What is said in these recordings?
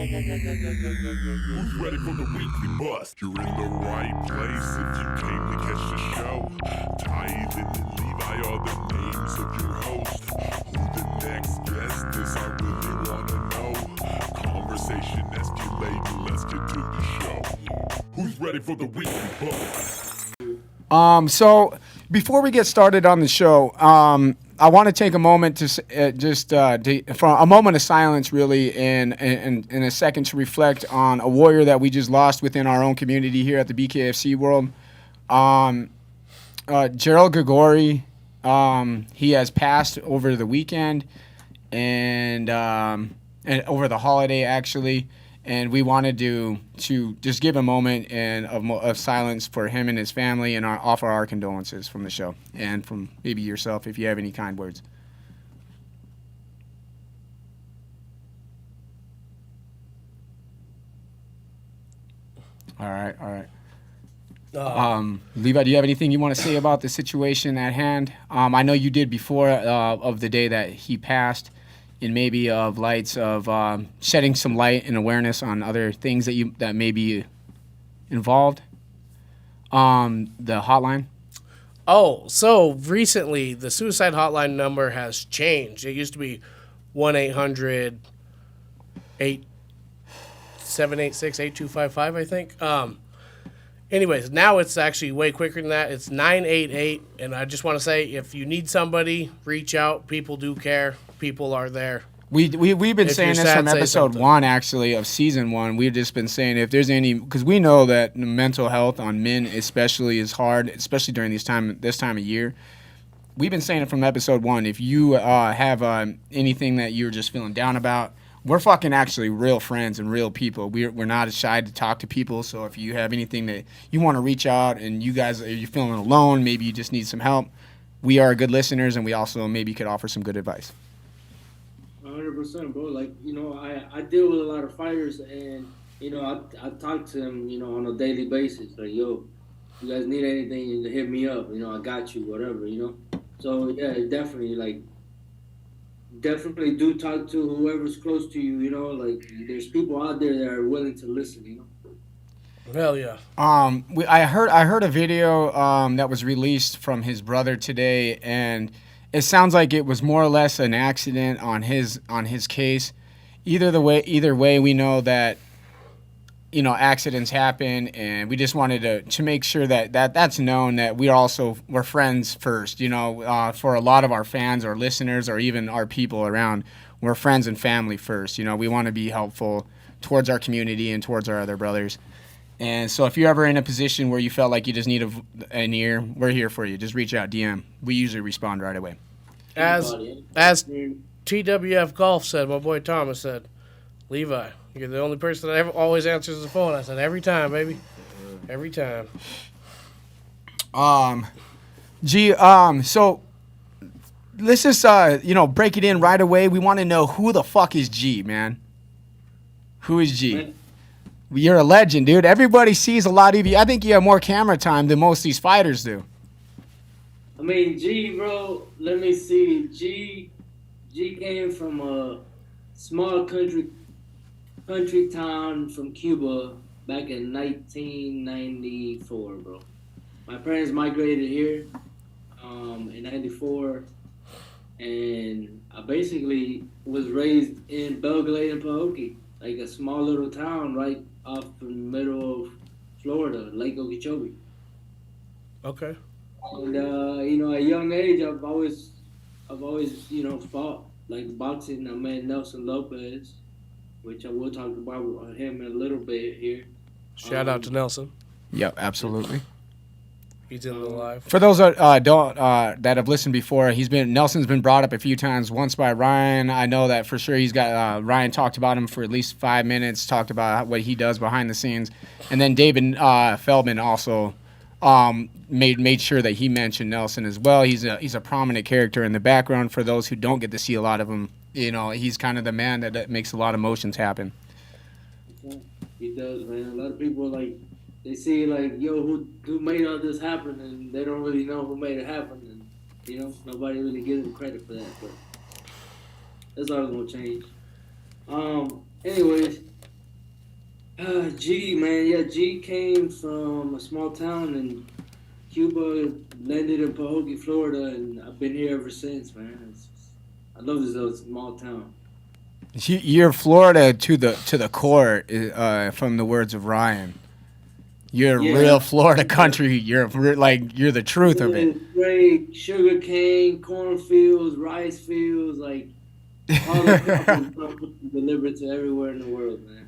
Who's ready for the weekly bust? You're in the right place if you came to catch the show. Tithe and Levi are the names of your host. Who the next guest is, I really wanna know. Conversation escalating, let's get to the show. Who's ready for the weekly bust? So before we get started on the show, I want to take a moment to for a moment of silence, really, and a second to reflect on a warrior that we just lost within our own community here at the BKFC world. Gerald Grigori, he has passed over the weekend and over the holiday, actually. And we wanted to just give a moment of silence for him and his family and offer our condolences from the show and from maybe yourself if you have any kind words. All right. Levi, do you have anything you want to say about the situation at hand? I know you did before of the day that he passed. And maybe of lights of shedding some light and awareness on other things that may be involved. The hotline. Oh, so recently the suicide hotline number has changed. It used to be 1-800-786-8255, I think. Anyways, now it's actually way quicker than that. It's 988, and I just want to say, if you need somebody, reach out. People do care. People are there. We've been saying this from episode 1, actually, of season 1. We've just been saying if there's any, because we know that mental health on men especially is hard, especially during this time of year. We've been saying it from episode 1. If you have anything that you're just feeling down about, we're fucking actually real friends and real people. We're not shy to talk to people. So if you have anything that you want to reach out and you're feeling alone, maybe you just need some help, we are good listeners, and we also maybe could offer some good advice. 100%, bro. Like, I deal with a lot of fighters, and, I talk to them, on a daily basis. Like, yo, you guys need anything, hit me up. I got you, whatever, So, yeah, definitely do talk to whoever's close to you, Like, there's people out there that are willing to listen, Hell yeah. I heard a video that was released from his brother today, and it sounds like it was more or less an accident on his case. Either way, we know that accidents happen, and we just wanted to make sure that's known that we're friends first. For a lot of our fans or listeners or even our people around, we're friends and family first. We want to be helpful towards our community and towards our other brothers. And so if you're ever in a position where you felt like you just need an ear, we're here for you. Just reach out, DM. We usually respond right away. As TWF Golf said, my boy Thomas said, Levi, you're the only person that always answers the phone. I said, every time, baby. Every time. So let's just, break it in right away. We want to know who the fuck is G, man. Who is G? Man. You're a legend, dude. Everybody sees a lot of you. I think you have more camera time than most of these fighters do. I mean, G, bro, let me see. G came from a small country town from Cuba back in 1994, bro. My parents migrated here in 94, and I basically was raised in Belgrade and Pahokee, like a small little town right off the middle of Florida, Lake Okeechobee. Okay. And at a young age, I've always fought, like boxing. I met Nelson Lopez, which I will talk about him in a little bit here. Shout out to Nelson. Yep, absolutely. He's in the live. For those that have listened before, Nelson's been brought up a few times. Once by Ryan. I know that for sure. He's got Ryan talked about him for at least 5 minutes. Talked about what he does behind the scenes, and then David Feldman also made sure that he mentioned Nelson as well. He's a prominent character in the background for those who don't get to see a lot of him. He's kind of the man that makes a lot of motions happen. He does, man. A lot of people they see yo, who made all this happen, and they don't really know who made it happen, and nobody really gives him credit for that. But that's always gonna change. Anyways, G, man, yeah, G came from a small town in Cuba, landed in Pahokee, Florida, and I've been here ever since, man. I love this little small town. You're Florida to the core, from the words of Ryan. You're Yeah, real Florida country. You're the truth of it. it's great. Sugar cane, cornfields, rice fields, like all the crap is delivered to everywhere in the world, man.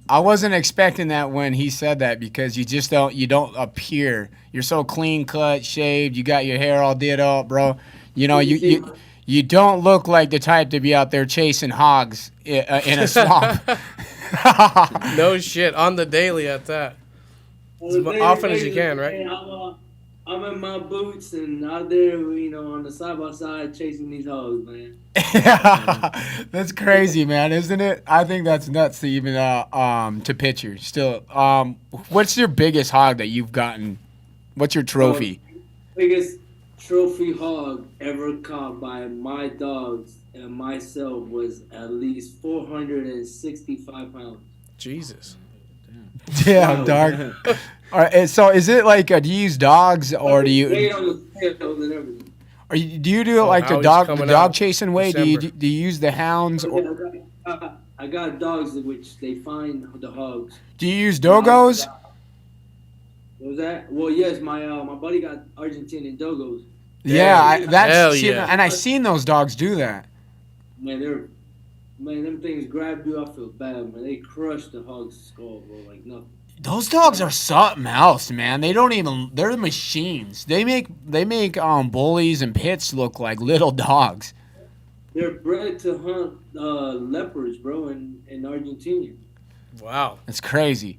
I wasn't expecting that when he said that because you don't appear. You're so clean cut, shaved. You got your hair all did up, bro. You know you don't look like the type to be out there chasing hogs in a swamp. No shit. On the daily at that. As often as you can, right? I'm in my boots and out there, on the side by side chasing these hoes, man. That's crazy, man, isn't it? I think that's nuts to even to picture. Still, what's your biggest hog that you've gotten? What's your trophy? Biggest trophy hog ever caught by my dogs and myself was at least 465 pounds. Jesus. Yeah, dog. All right, so is it like do you use dogs or do you? On the scales and everything. Or do you do like the dog chasing way? Do you use the hounds? Or, I got dogs which they find the hogs. do you use dogos? What was that? Well, yes, my buddy got Argentinian dogos. Yeah, Hell yeah. and I seen those dogs do that. Man, them things grab you. I feel bad, man. They crush the hog's skull, bro, like nothing. Those dogs are something else, man. They're machines. They make bullies and pits look like little dogs. They're bred to hunt leopards, bro, in Argentina. Wow. It's crazy.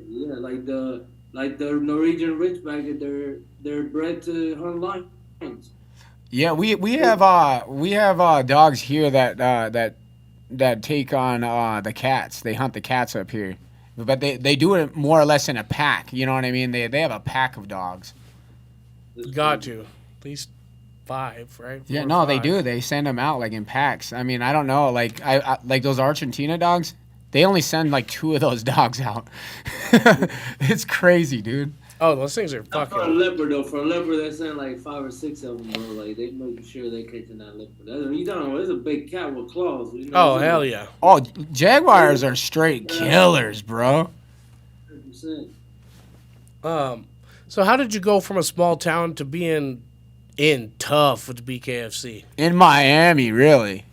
Yeah, like the Norwegian Ridgeback, they're bred to hunt lions. Yeah, we have dogs here that take on the cats. They hunt the cats up here. But they do it more or less in a pack. You know what I mean? They have a pack of dogs. Got to. At least 5, right? Yeah, 4 or no, 5. they do. They send them out like in packs. I mean, I don't know. Like I like those Argentina dogs. They only send like 2 of those dogs out. It's crazy, dude. Oh, those things are Not fucking. for a leopard though. For a leopard, they send like 5 or 6 of them, bro. Like they making sure they're catching that leopard. You don't know. It's a big cat with claws. Oh, hell yeah. Oh, jaguars are straight killers, bro. 100%. So how did you go from a small town to being in tough with the BKFC? In Miami, really.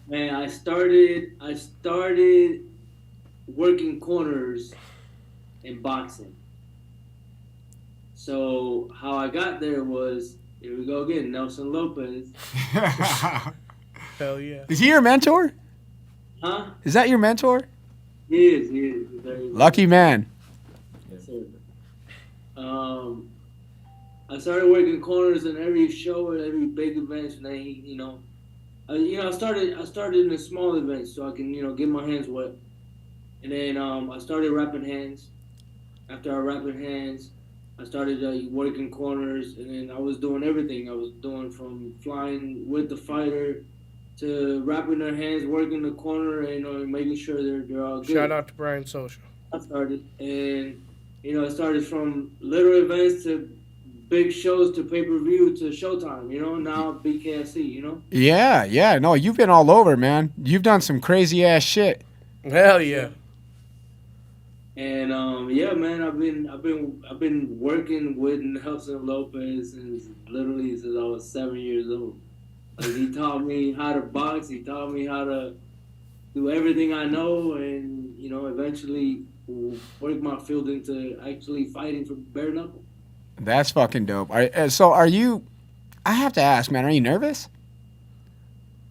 Man, I started working corners in boxing. So how I got there was, here we go again, Nelson Lopez. Hell yeah. Is he your mentor? Huh? Is that your mentor? He is. He's very Lucky man. Yes, sir. I started working corners in every show at every big event, and then I started in the small events so I can get my hands wet, and then I started rapping hands. After I rapping hands, I started working corners, and then I was doing everything. I was doing from flying with the fighter to wrapping their hands, working the corner, and making sure they're all good. Shout out to Brian Social. I started, and it started from little events to big shows to pay-per-view to Showtime. Now BKFC. Yeah. No, you've been all over, man. You've done some crazy ass shit. Hell yeah. And yeah, man, I've been working with Nelson Lopez since I was 7 years old. Like he taught me how to box. He taught me how to do everything I know, and eventually work my field into actually fighting for Bareknuckle. That's fucking dope. Are you? I have to ask, man. Are you nervous?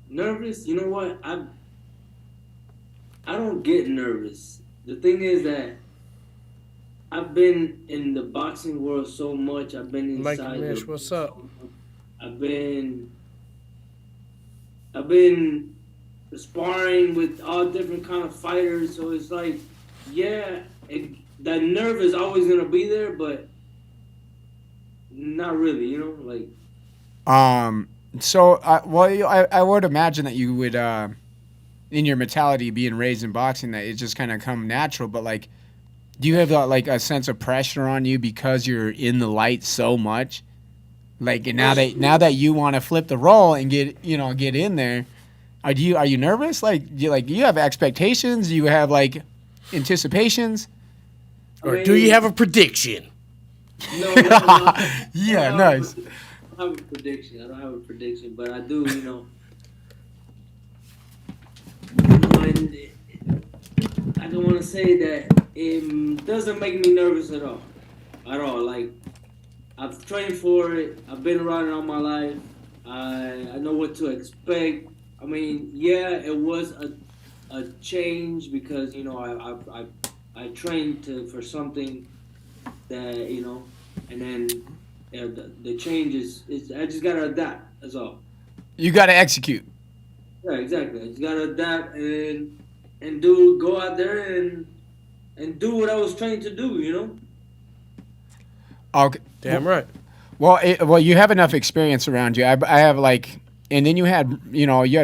Nervous? You know what? I don't get nervous. The thing is that I've been in the boxing world so much. I've been inside. Mikey Mish, what's up? I've been sparring with all different kind of fighters. So it's like, yeah, that nerve is always gonna be there, but not really. So I would imagine that you would in your mentality being raised in boxing that it just kind of come natural. But like, do you have like a sense of pressure on you because you're in the light so much? Like, and now that you want to flip the role and get in there, are you nervous? Like, do you have expectations? Do you have like anticipations? Or do you have a prediction? No, Yeah, nice. I don't have a prediction. I don't have a prediction, but I do, I don't want to say that it doesn't make me nervous at all. At all. Like, I've trained for it. I've been around it all my life. I know what to expect. I mean, yeah, it was a change because, I trained for something that, and then the change is I just got to adapt. That's all. You got to execute. Yeah, exactly. I just got to adapt and go out there and do what I was trained to do, Okay. Damn right. Well, you have enough experience around you. I have like, and then you had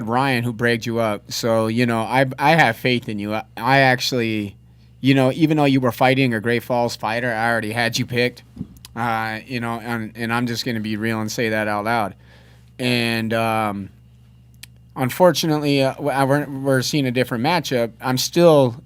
Ryan who bragged you up. So I have faith in you. I actually, even though you were fighting a Great Falls fighter, I already had you picked. And I'm just gonna be real and say that out loud. And unfortunately, we're seeing a different matchup. I'm still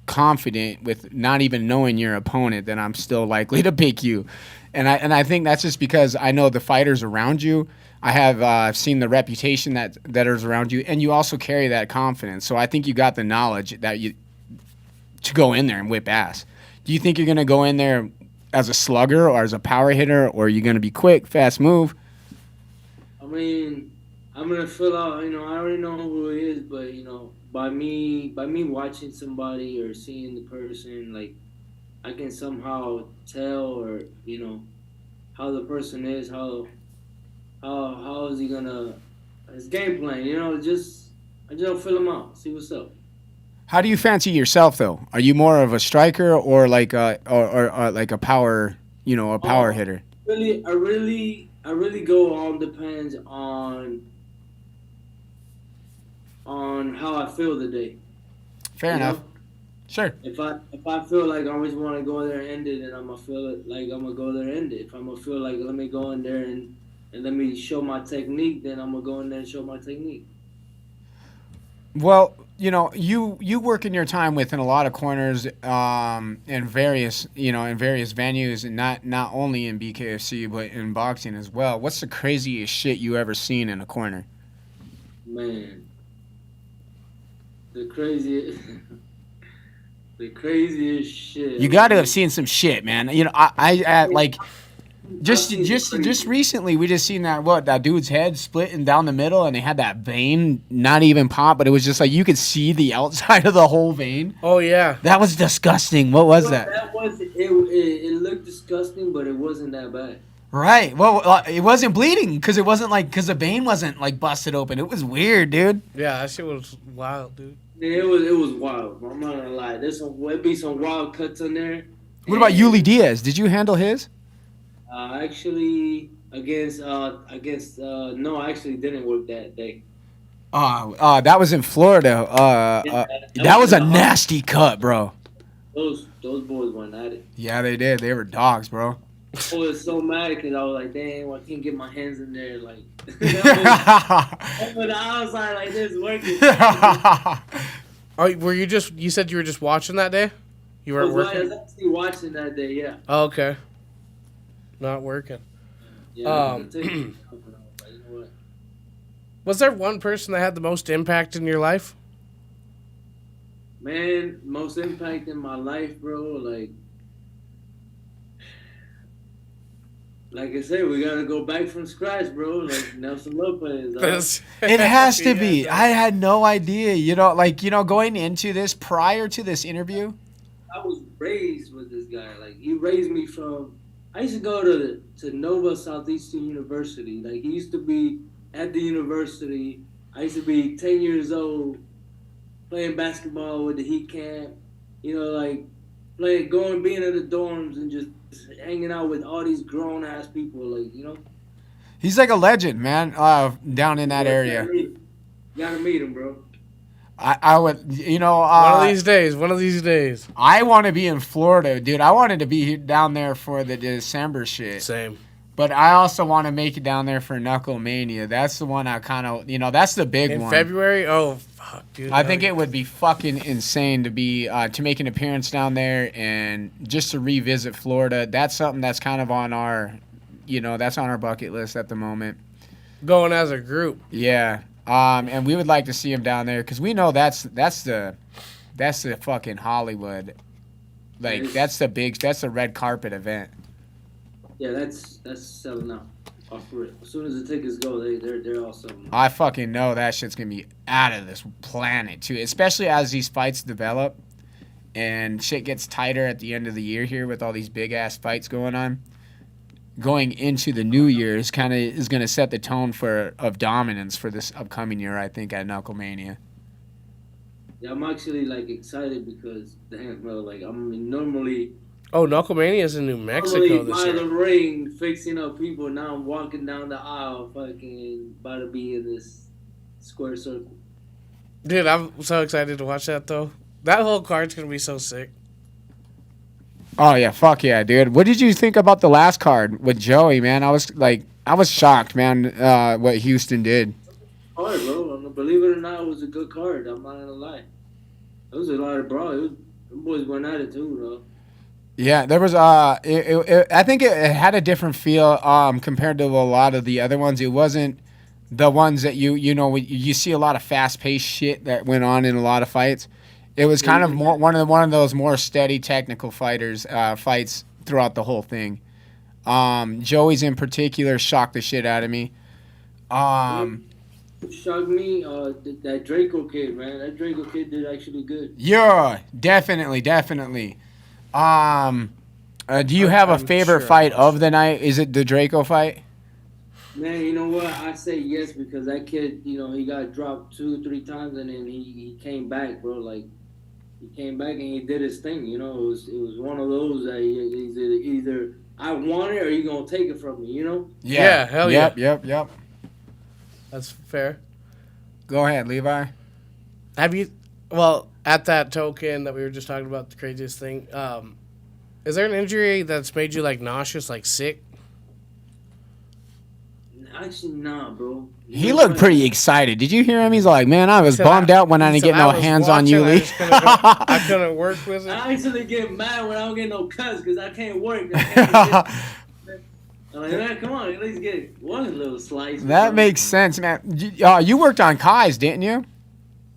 confident with not even knowing your opponent that I'm still likely to pick you. And I think that's just because I know the fighters around you. I have seen the reputation that is around you, and you also carry that confidence. So I think you got the knowledge to go in there and whip ass. Do you think you're going to go in there as a slugger or as a power hitter, or are you going to be quick, fast move? I mean, I'm gonna fill out. I already know who he is, but by me watching somebody or seeing the person, like, I can somehow tell, or how the person is, how is he gonna his game plan. I just fill him out, see what's up. How do you fancy yourself though? Are you more of a striker or like a like a power, a power hitter? I really go on depends on how I feel the day. Fair enough. Sure. If I feel like I always want to go there and end it, then I'm gonna feel it like I'm gonna go there and end it. If I'm gonna feel like let me go in there and let me show my technique, then I'm gonna go in there and show my technique. Well, you work in your time within a lot of corners, in various venues, and not only in BKFC but in boxing as well. What's the craziest shit you ever seen in a corner? Man, the craziest. The craziest shit. You got to have seen some shit, man. I like just recently we just seen that dude's head splitting down the middle, and they had that vein not even pop, but it was just like you could see the outside of the whole vein. Oh yeah, that was disgusting. What was that? That was it looked disgusting, but it wasn't that bad. Right. Well, it wasn't bleeding because the vein wasn't like busted open. It was weird, dude. Yeah, that shit was wild, dude. Yeah, it was wild. I'm not gonna lie. There'd be some wild cuts in there. What about Yuli Diaz? Did you handle his? Actually, no, I actually didn't work that day. That was in Florida. That was a nasty cut, bro. Those boys went at it. Yeah, they did. They were dogs, bro. I was so mad because I was like, dang, I can't get my hands in there. Like, but I was like this working. Oh, you said you were just watching that day? You weren't working? I was actually watching that day, yeah. Oh, okay. Not working. Yeah, was there one person that had the most impact in your life? Man, most impact in my life, bro, like I said, we gotta go back from scratch, bro. Like Nelson Lopez. It has to be. I had no idea. Going into this, prior to this interview, I was raised with this guy. Like, he raised me from. I used to go to Nova Southeastern University. Like, he used to be at the university. I used to be 10 years old, playing basketball with the Heat camp. Being in the dorms and just hanging out with all these grown ass people, He's like a legend, man. Down in that area. Gotta meet him, bro. I would, One of these days. One of these days. I want to be in Florida, dude. I wanted to be down there for the December shit. Same. But I also want to make it down there for Knuckle Mania. That's the one I kind of, that's the big one. In February? Oh, fuck, dude. I think it would be fucking insane to be to make an appearance down there and just to revisit Florida. That's something that's kind of on our, that's on our bucket list at the moment. Going as a group. Yeah. And we would like to see him down there because we know that's the fucking Hollywood. Like that's the red carpet event. Yeah, that's selling out. Off rip. As soon as the tickets go, they're all selling out. I fucking know that shit's gonna be out of this planet too, especially as these fights develop and shit gets tighter at the end of the year here with all these big ass fights going on. Going into the new year is gonna set the tone of dominance for this upcoming year, I think, at Knucklemania. Yeah, I'm actually excited because damn, bro, normally. Oh, Knucklemania is in New Mexico this by year. the ring, fixing up people. Now I'm walking down the aisle, fucking about to be in this square circle. Dude, I'm so excited to watch that, though. That whole card's going to be so sick. Oh, yeah. Fuck yeah, dude. What did you think about the last card with Joey, man? I was shocked, man, what Houston did. Hard, bro. Believe it or not, it was a good card. I'm not going to lie. It was a lot of brawl. The boys went at it, too, though. Yeah, there was I think it had a different feel compared to a lot of the other ones. It wasn't the ones that you see a lot of fast-paced shit that went on in a lot of fights. It was kind of more one of those more steady technical fights throughout the whole thing. Joey's in particular shocked the shit out of me. Shocked me, that Draco kid, man. That Draco kid did actually good. Yeah, definitely. Do you have a favorite fight of the night? Is it the Draco fight? Man, you know what? I say yes because that kid, he got dropped 2-3 times and then he came back, bro. He came back and he did his thing. It was one of those that he's either I want it or you gonna take it from me. Yeah, hell yeah. Yep. That's fair. Go ahead, Levi. At that token that we were just talking about, the craziest thing, is there an injury that's made you nauseous, sick? Actually, nah, bro. He looked pretty excited. Did you hear him? He's like, man, I was bummed out when I didn't get no hands on you, Lee. I couldn't work with it. I actually get mad when I don't get no cuts because I can't work. I'm like, man, come on, at least get one little slice. That makes sense, man. You worked on Kai's, didn't you?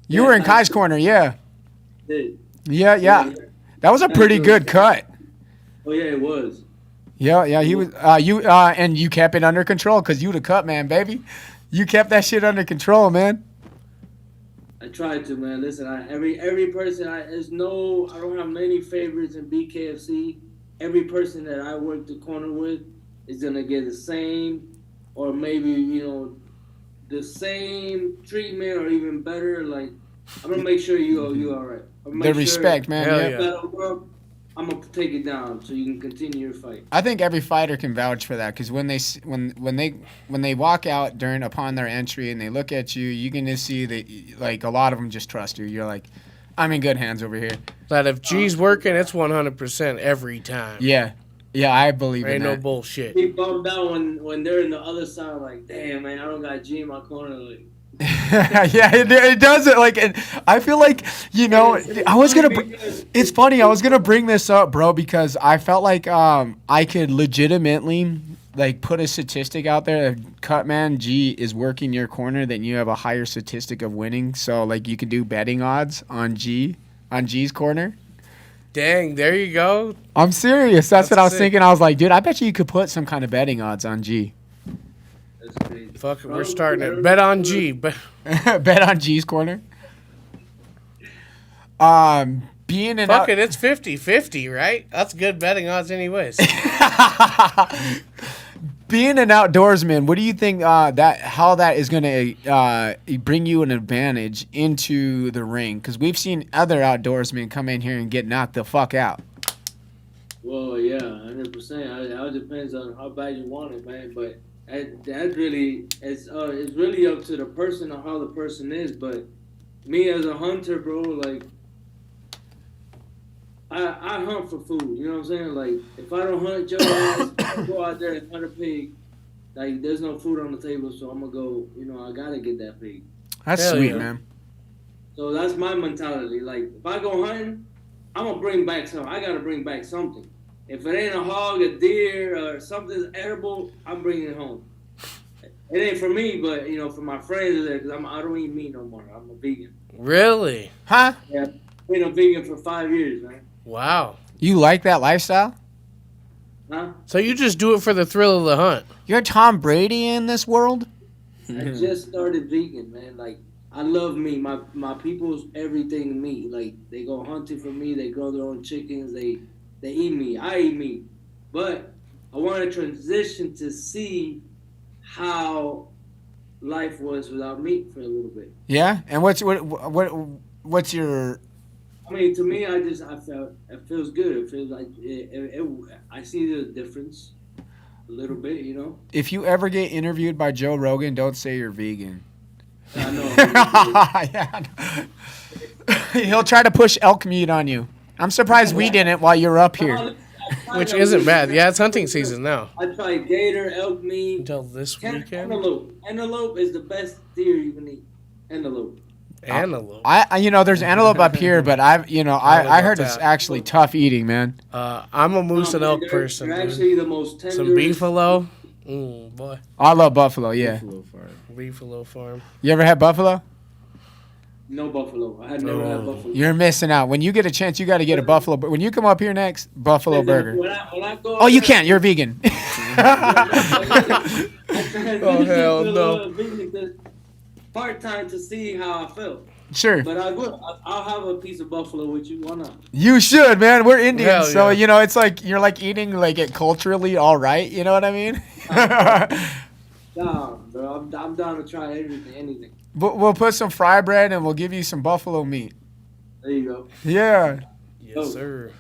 You were in Kai's corner, yeah. Did. Yeah. That was a pretty good cut. Oh yeah, it was. Yeah. He was. And you kept it under control because you the cut man, baby. You kept that shit under control, man. I tried to, man. Listen, every person. I don't have many favorites in BKFC. Every person that I work the corner with is gonna get the same, or maybe the same treatment, or even better. I'm gonna make sure you all right. The respect, man. Yeah. I'm gonna take it down so you can continue your fight. I think every fighter can vouch for that because when they walk out upon their entry and they look at you, you can just see that a lot of them just trust you. You're like, I'm in good hands over here. That if G's working, it's 100% every time. Yeah, I believe in ain't that. no bullshit. He bummed out when they're in the other side. Like, damn, man, I don't got G in my corner. Yeah, it does it. And I feel like I was gonna. It's funny. I was gonna bring this up, bro, because I felt like I could legitimately put a statistic out there. That Cutman G is working your corner, then you have a higher statistic of winning. So you could do betting odds on G's corner. Dang, there you go. I'm serious. That's what I was sick. thinking. I was like, dude, I bet you could put some kind of betting odds on G. That's crazy. Fuck it, we're starting it. Bet on G. Bet on G's corner. Being an Fuck it, it's 50-50, right? That's good betting odds anyways. Being an outdoorsman, what do you think how that is going to bring you an advantage into the ring? Because we've seen other outdoorsmen come in here and get knocked the fuck out. Well, yeah, 100%. It all depends on how bad you want it, man. But that really it's really up to the person or how the person is. But me as a hunter, bro, like I hunt for food. You know what I'm saying? Like if I don't hunt your ass, I go out there and hunt a pig. Like there's no food on the table, so I'm gonna go. You know, I gotta get that pig. That's Hell sweet, yeah. man. So that's my mentality. Like if I go hunting, I'm gonna bring back something. I gotta bring back something. If it ain't a hog, a deer, or something edible, I'm bringing it home. It ain't for me, but you know, for my friends there, because I don't eat meat no more. I'm a vegan. Really? Huh? Yeah, I've been a vegan for 5 years, man. Wow. You like that lifestyle? Huh? So you just do it for the thrill of the hunt? You're Tom Brady in this world? I just started vegan, man. Like I love meat. My people's everything meat. Like they go hunting for me. They grow their own chickens. They eat meat. I eat meat, but I want to transition to see how life was without meat for a little bit. Yeah. And what's your? I mean, to me, I felt it feels good. It feels like I see the difference a little bit, you know. If you ever get interviewed by Joe Rogan, don't say you're vegan. I know. Yeah. He'll try to push elk meat on you. I'm surprised we didn't while you're up here. Which isn't bad. Yeah, it's hunting season now. I tried gator, elk meat. Until this weekend. Antelope. Antelope is the best deer you can eat. Antelope. Antelope. There's antelope up here, but I heard it's actually tough eating, man. I'm a moose and elk person. They're Dude. actually the most tender. Some beefalo. Boy. I love buffalo. Yeah. Beefalo farm. You ever had buffalo? No buffalo. I had never had buffalo. You're missing out. When you get a chance, you got to get a buffalo. But when you come up here next, buffalo burger. When I go Oh, you can't. You're vegan. Oh, hell no. Part time to see how I felt. Sure. But I will. I'll have a piece of buffalo with you. Why not? You should, man. We're Indians, Hell so yeah. it's like you're like eating like it culturally all right. You know what I mean? Down, bro. I'm down to try anything. We'll put some fry bread and we'll give you some buffalo meat. There you go. Yeah. Yes, sir.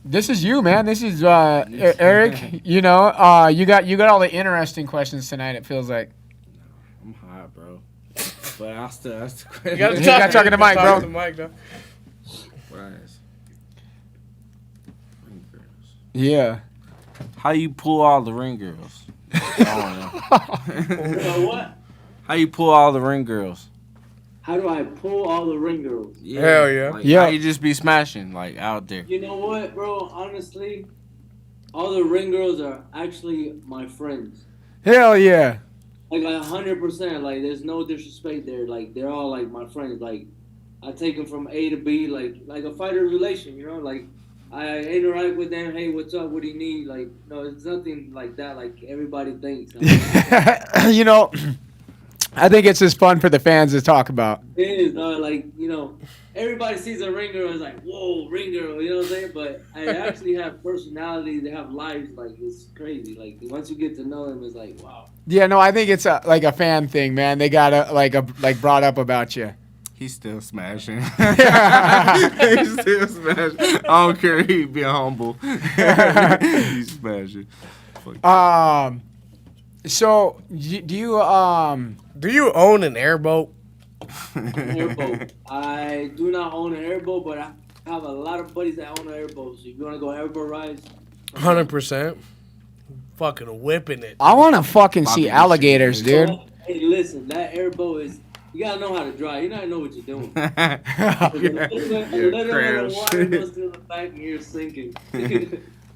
This is you, man. This is Eric. You got all the interesting questions tonight. It feels like. I'm hot, bro. But I'll still ask the question. You You gotta talk in the mic, bro. Talk to the mic, dog. Rise. Ring girls. Yeah. How you pull all the ring girls? I don't know. What? How you pull all the ring girls? How do I pull all the ring girls? Yeah. Hell yeah. Like, Yeah. How you just be smashing like out there? You know what, bro? Honestly, all the ring girls are actually my friends. Hell yeah. Like 100%. Like there's no disrespect there. Like they're all like my friends. Like I take them from A to B, like a fighter relation. You know, like I interact with them. Hey, what's up? What do you need? Like no, it's nothing like that. Like everybody thinks. I think it's just fun for the fans to talk about. It is, like, everybody sees a ring girl and is like, whoa, ring girl, you know what I'm saying? But I actually have personality, they have lives, like, it's crazy. Like, once you get to know them, it's like, wow. Yeah, no, I think it's like a fan thing, man. They got like brought up about you. He's still smashing. He's still smashing. I don't care. He being humble. He's smashing. So do you Do you own an airboat? Airboat. I do not own an airboat, but I have a lot of buddies that own an airboat. So if you want to go airboat rides, 100%. Fucking whipping it. I want to fucking see Bobby, alligators, dude. hey, listen, that airboat is, you got to know how to drive. You got to know what you're doing. Yeah. A little bit of water goes through the back and you're sinking.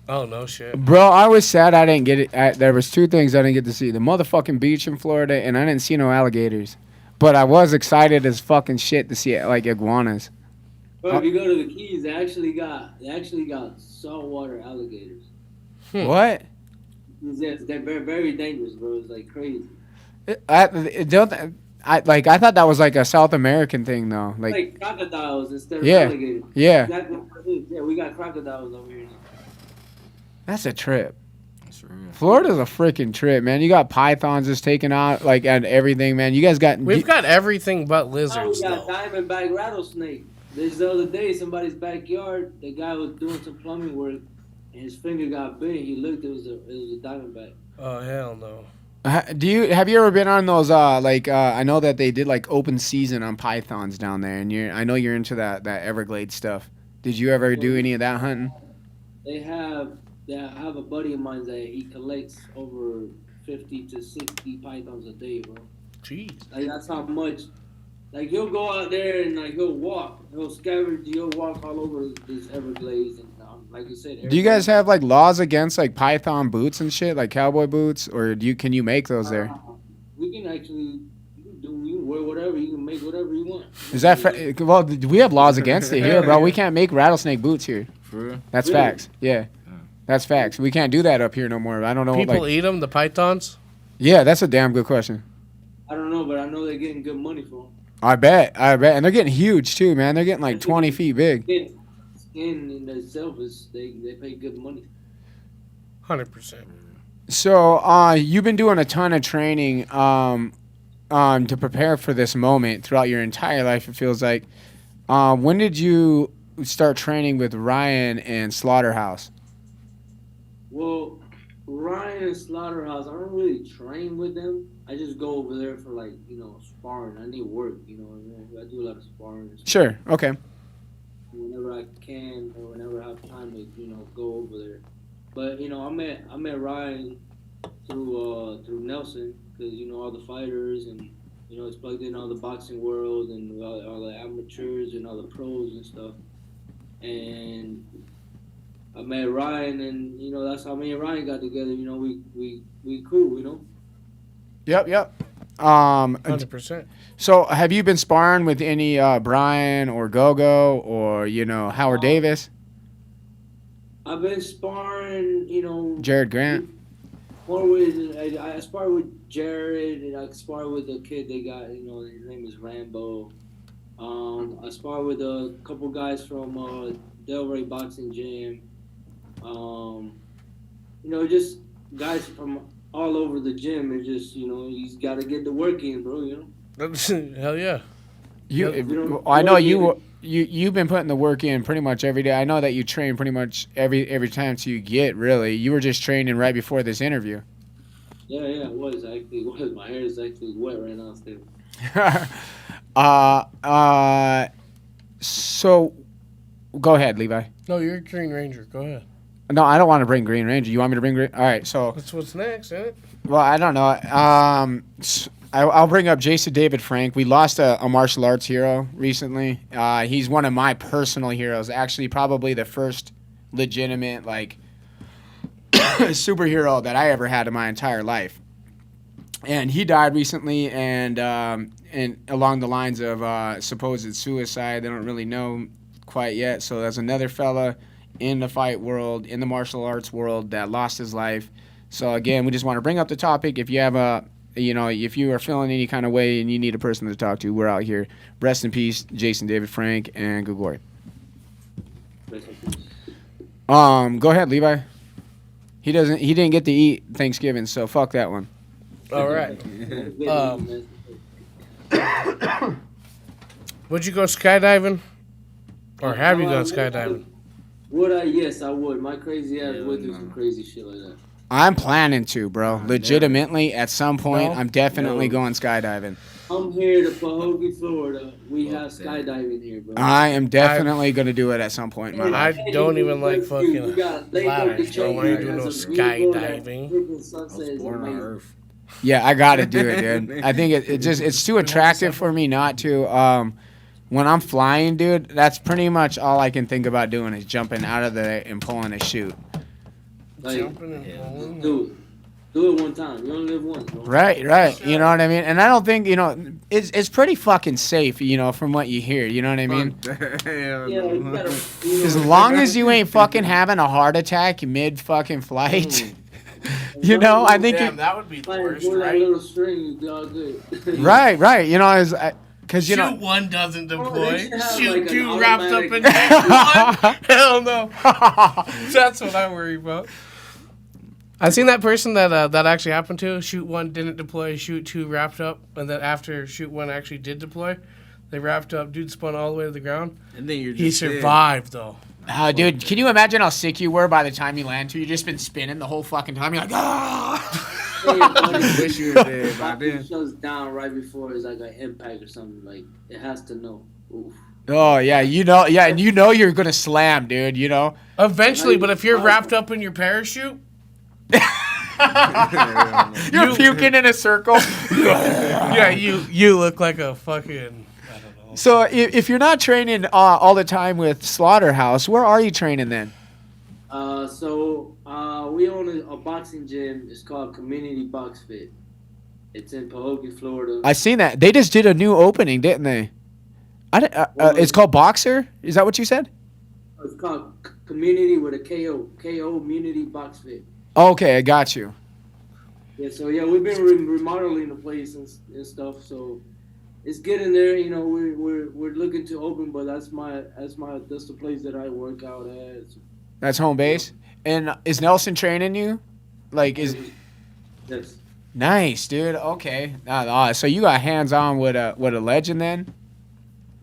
Oh, no shit. Bro, I was sad I didn't get it. There was two things I didn't get to see: the motherfucking beach in Florida, and I didn't see no alligators. But I was excited as fucking shit to see like iguanas. Bro, if you go to the Keys, they actually got saltwater alligators. What? Yes, they're very, very dangerous, bro. It's like crazy. I thought that was like a South American thing though. Like crocodiles instead of Yeah. alligators. Yeah, Exactly what it is. Yeah, we got crocodiles over here now. that's a trip. That's real. Florida's a freaking trip, man. You got pythons just taking out like and everything, man. You guys got We've got everything but Oh, lizards, we got though. diamondback rattlesnake. This the other day, somebody's backyard. The guy was doing some plumbing work, and his finger got bit. He looked. It was a diamondback. Oh, hell no. Have you ever been on those I know that they did like open season on pythons down there, and I know you're into that Everglades stuff. Did you ever do any of that hunting? They have I have a buddy of mine that he collects over 50 to 60 pythons a day, bro. Jeez. Like that's how much. Like he'll go out there and like he'll scavenge, he'll walk all over this Everglades, and like you said. Do you guys have like laws against like python boots and shit, like cowboy boots, or can you make those there? We can actually you wear whatever, you can make whatever you want. Is that well? We have laws against it here, bro. We can't make rattlesnake boots here. For real? That's Really? facts. Yeah, that's facts. We can't do that up here no more. I don't know. People eat them, the pythons? Yeah, that's a damn good question. I don't know, but I know they're getting good money for them. I bet, and they're getting huge too, man. They're getting like 20 feet big. Skin in itself is they pay good money. 100%. So, you've been doing a ton of training to prepare for this moment throughout your entire life, it feels like. When did you start training with Ryan and Slaughterhouse? Well, Ryan and Slaughterhouse, I don't really train with them. I just go over there for like, sparring. I need work, I do a lot of sparring. Sure, okay. Whenever I can or whenever I have time to, go over there. But, I met Ryan through Nelson because, all the fighters and, it's plugged in all the boxing world and all the amateurs and all the pros and stuff. And I met Ryan and, that's how me and Ryan got together. We cool, Yep. 100%. So, have you been sparring with any Brian or Gogo or Howard Davis? I've been sparring, Jared Grant. I sparred with Jared, and I sparred with the kid they got. His name is Rambo. I sparred with a couple guys from Delray Boxing Gym. Just guys from all over the gym. It's just he's got to get the work in, bro. Hell yeah. I know you've been putting the work in pretty much every day. I know that you train pretty much every chance you get. Really, you were just training right before this interview. Yeah, it was. My hair is actually wet right now still. So, go ahead, Levi. No, you're Green Ranger. Go ahead. No, I don't want to bring Green Ranger. You want me to bring Green? All right, so. That's what's next, isn't it? Well, I don't know. I'll bring up Jason David Frank. We lost a martial arts hero recently. He's one of my personal heroes. Actually, probably the first legitimate superhero that I ever had in my entire life. And he died recently, and along the lines of supposed suicide. They don't really know quite yet. So there's another fella in the fight world, in the martial arts world, that lost his life. So again, we just want to bring up the topic. If you have if you are feeling any kind of way and you need a person to talk to, we're out here. Rest in peace, Jason David Frank and Gugori. Go ahead, Levi. He didn't get to eat Thanksgiving, so fuck that one. All right. Would you go skydiving? Or have you gone skydiving? Would I? Yes, I would. My crazy ass would do some crazy shit like that. I'm planning to, bro. Legitimately, at some point, I'm definitely going skydiving. I'm here to Pahokee, Florida. We have skydiving here, bro. I am definitely going to do it at some point in my life. I don't even like fucking ladders, bro. I ain't doing no skydiving. Born on Earth. Yeah, I got to do it, dude. I think it's too attractive for me not to. When I'm flying, dude, that's pretty much all I can think about doing is jumping out of there and pulling a chute. Jumping and pulling. Do it one time. You only live once, bro. Right. You know what I mean? And I don't think, it's pretty fucking safe, from what you hear. You know what I mean? As long as you ain't fucking having a heart attack mid fucking flight. I think that would be the worst, that right? little string, you'd be all good. Right. Because Shoot one doesn't deploy. they should have, Shoot like, two an wrapped up automatic- in one. Hell no. That's what I worry about. I seen that person that actually happened to. Shoot one didn't deploy. Shoot two wrapped up, and then after shoot one actually did deploy, they wrapped up. Dude spun all the way to the ground. And then He survived though. Dude, can you imagine how sick you were by the time you land? You've just been spinning the whole fucking time. You're like, ah. Wish you were there by then. It shuts down right before it's like an impact or something. Like it has to know. Oof. Oh yeah, and you know you're gonna slam, dude. You know. Eventually, but if you're wrapped up in your parachute, You're puking in a circle. yeah, you look like a fucking. I don't know. So if you're not training all the time with Slaughterhouse, where are you training then? We own a boxing gym. It's called Community Box Fit. It's in Pahokee, Florida. I seen that. They just did a new opening, didn't they? It's called Boxer. Is that what you said? It's called Community with a KO. KO Community Box Fit. Okay, I got you. Yeah, so we've been remodeling the place and stuff. So it's getting there. You know, we're looking to open, but that's the place that I work out at. That's home base. And is Nelson training you? Yes. Nice, dude. Okay. So you got hands on with a legend then?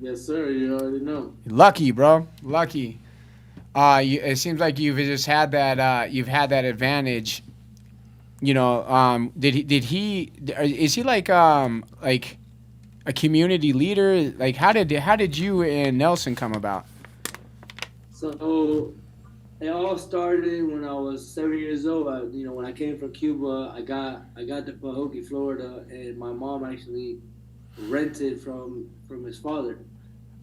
Yes, sir. You already know. Lucky, bro. Lucky. It seems like you've just had that. You've had that advantage. You know. Is he like a community leader? Like how did you and Nelson come about? So it all started when I was 7 years old. When I came from Cuba, I got to Pahokee, Florida, and my mom actually rented from his father.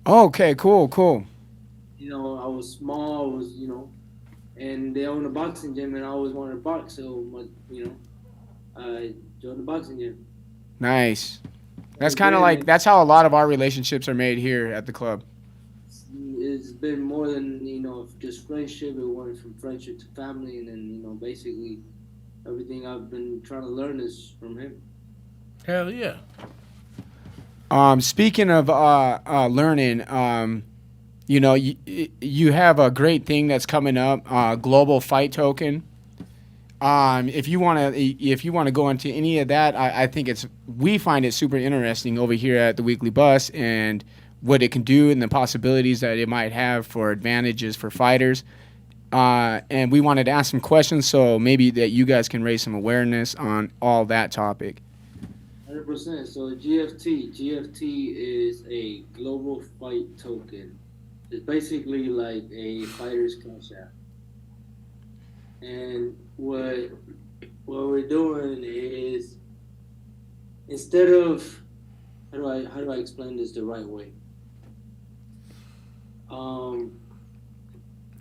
Okay, cool. You know, I was small. And they owned a boxing gym, and I always wanted to box. So, I joined the boxing gym. Nice. That's kind of like that's how a lot of our relationships are made here at the club. It's been more than just friendship. It went from friendship to family, and then basically everything I've been trying to learn is from him. Hell yeah. Speaking of learning, you have a great thing that's coming up, Global Fight Token. If you want to go into any of that, I think we find it super interesting over here at the Weekly Bus and what it can do and the possibilities that it might have for advantages for fighters. And we wanted to ask some questions, so maybe that you guys can raise some awareness on all that topic. 100%. So GFT is a global fight token. It's basically like a fighter's cash app. And what we're doing is, instead of how do I explain this the right way?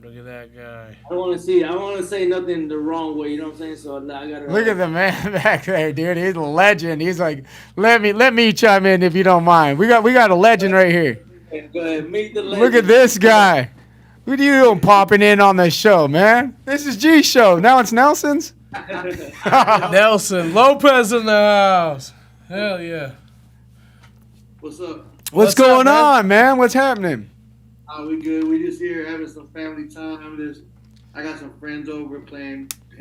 Look at that guy. I don't want to say nothing the wrong way. You know what I'm saying? So I gotta look at the man back there, dude. He's a legend. He's like, let me chime in if you don't mind. We got a legend right here. Go ahead, meet the legend. Look at this guy. What are you doing popping in on this show, man? This is G's show. Now it's Nelson's. Nelson Lopez in the house. Hell yeah. What's up? What's going on, man? What's happening? We good. We just here having some family time. I got some friends over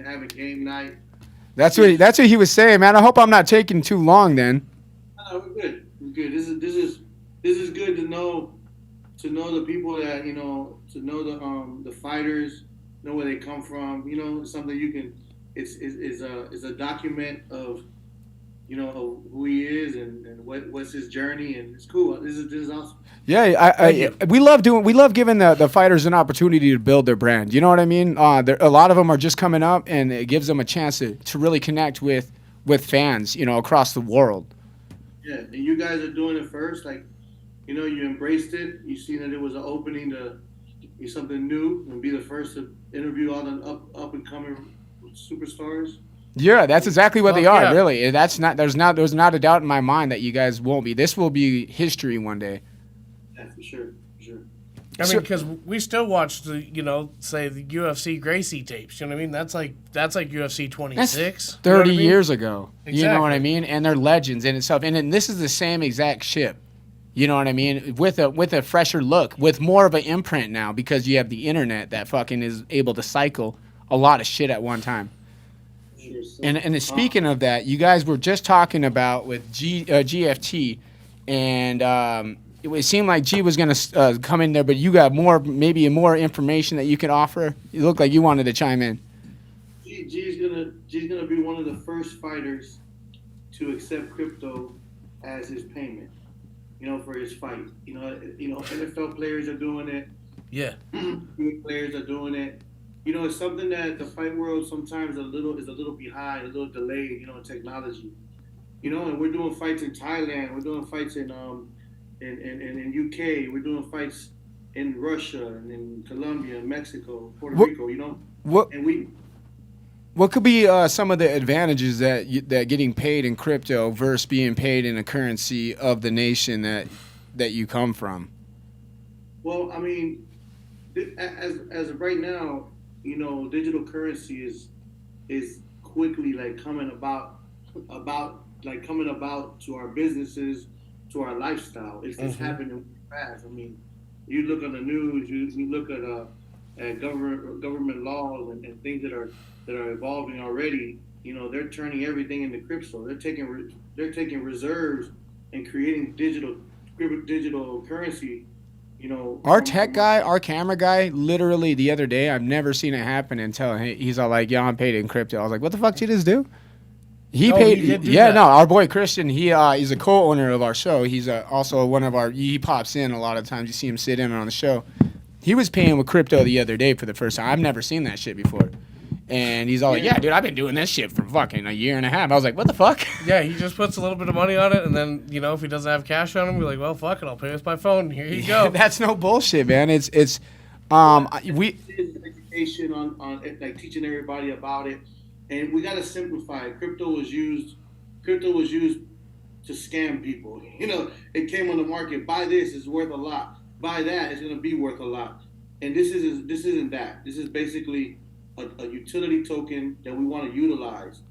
having game night. That's what he was saying, man. I hope I'm not taking too long then. We're good. We're good. This is good to know the people that to know the fighters, know where they come from. Something you can. It's a document of of who he is and what's his journey, and it's cool. This is awesome. Yeah, we love giving the fighters an opportunity to build their brand. You know what I mean? A lot of them are just coming up, and it gives them a chance to really connect with fans, across the world. Yeah, and you guys are doing it first. Like, you embraced it. You seen that it was an opening to be something new and be the first to interview all the up and coming superstars. Yeah, that's exactly what they are, yeah. really. There's not a doubt in my mind that you guys won't be. This will be history one day. Yeah, for sure. I mean, because we still watch the UFC Gracie tapes. You know what I mean? That's like UFC 26. That's 30 years ago. Exactly. You know what I mean? And they're legends in itself. And then this is the same exact ship. You know what I mean? With a fresher look, with more of an imprint now, because you have the internet that fucking is able to cycle a lot of shit at one time. And speaking of that, you guys were just talking about with GFT, and it seemed like G was going to come in there, but you got more information that you can offer. You look like you wanted to chime in. G G's gonna be one of the first fighters to accept crypto as his payment. For his fight. NFL players are doing it. Yeah. Players are doing it. It's something that the fight world sometimes is a little behind, a little delayed. In technology. And we're doing fights in Thailand. We're doing fights in UK. We're doing fights in Russia and in Colombia, Mexico, Puerto Rico. What could be some of the advantages that getting paid in crypto versus being paid in a currency of the nation that you come from? Well, I mean, as of right now, digital currency is quickly coming about to our businesses, to our lifestyle. It's happening fast. I mean, you look on the news, you look at government laws and things that are evolving already. They're turning everything into crypto. They're taking reserves and creating digital currency. Our tech guy, our camera guy, literally the other day, I've never seen it happen until he's all like, "Yeah, I'm paid in crypto." I was like, "What the fuck did you just do?" He paid. Yeah, no, our boy Christian, he's a co-owner of our show. He's also one of our. He pops in a lot of times. You see him sit in on the show. He was paying with crypto the other day for the first time. I've never seen that shit before. And he's all like, "Yeah, dude, I've been doing this shit for fucking a year and a half." I was like, "What the fuck?" Yeah, he just puts a little bit of money on it, and then if he doesn't have cash on him, we're like, "Well, fuck it, I'll pay with my phone. Here you go." That's no bullshit, man. It's education on teaching everybody about it, and we gotta simplify it. Crypto was used to scam people. It came on the market. Buy this, it's worth a lot. Buy that, it's gonna be worth a lot. And this isn't that. This is basically a utility token that we want to utilize.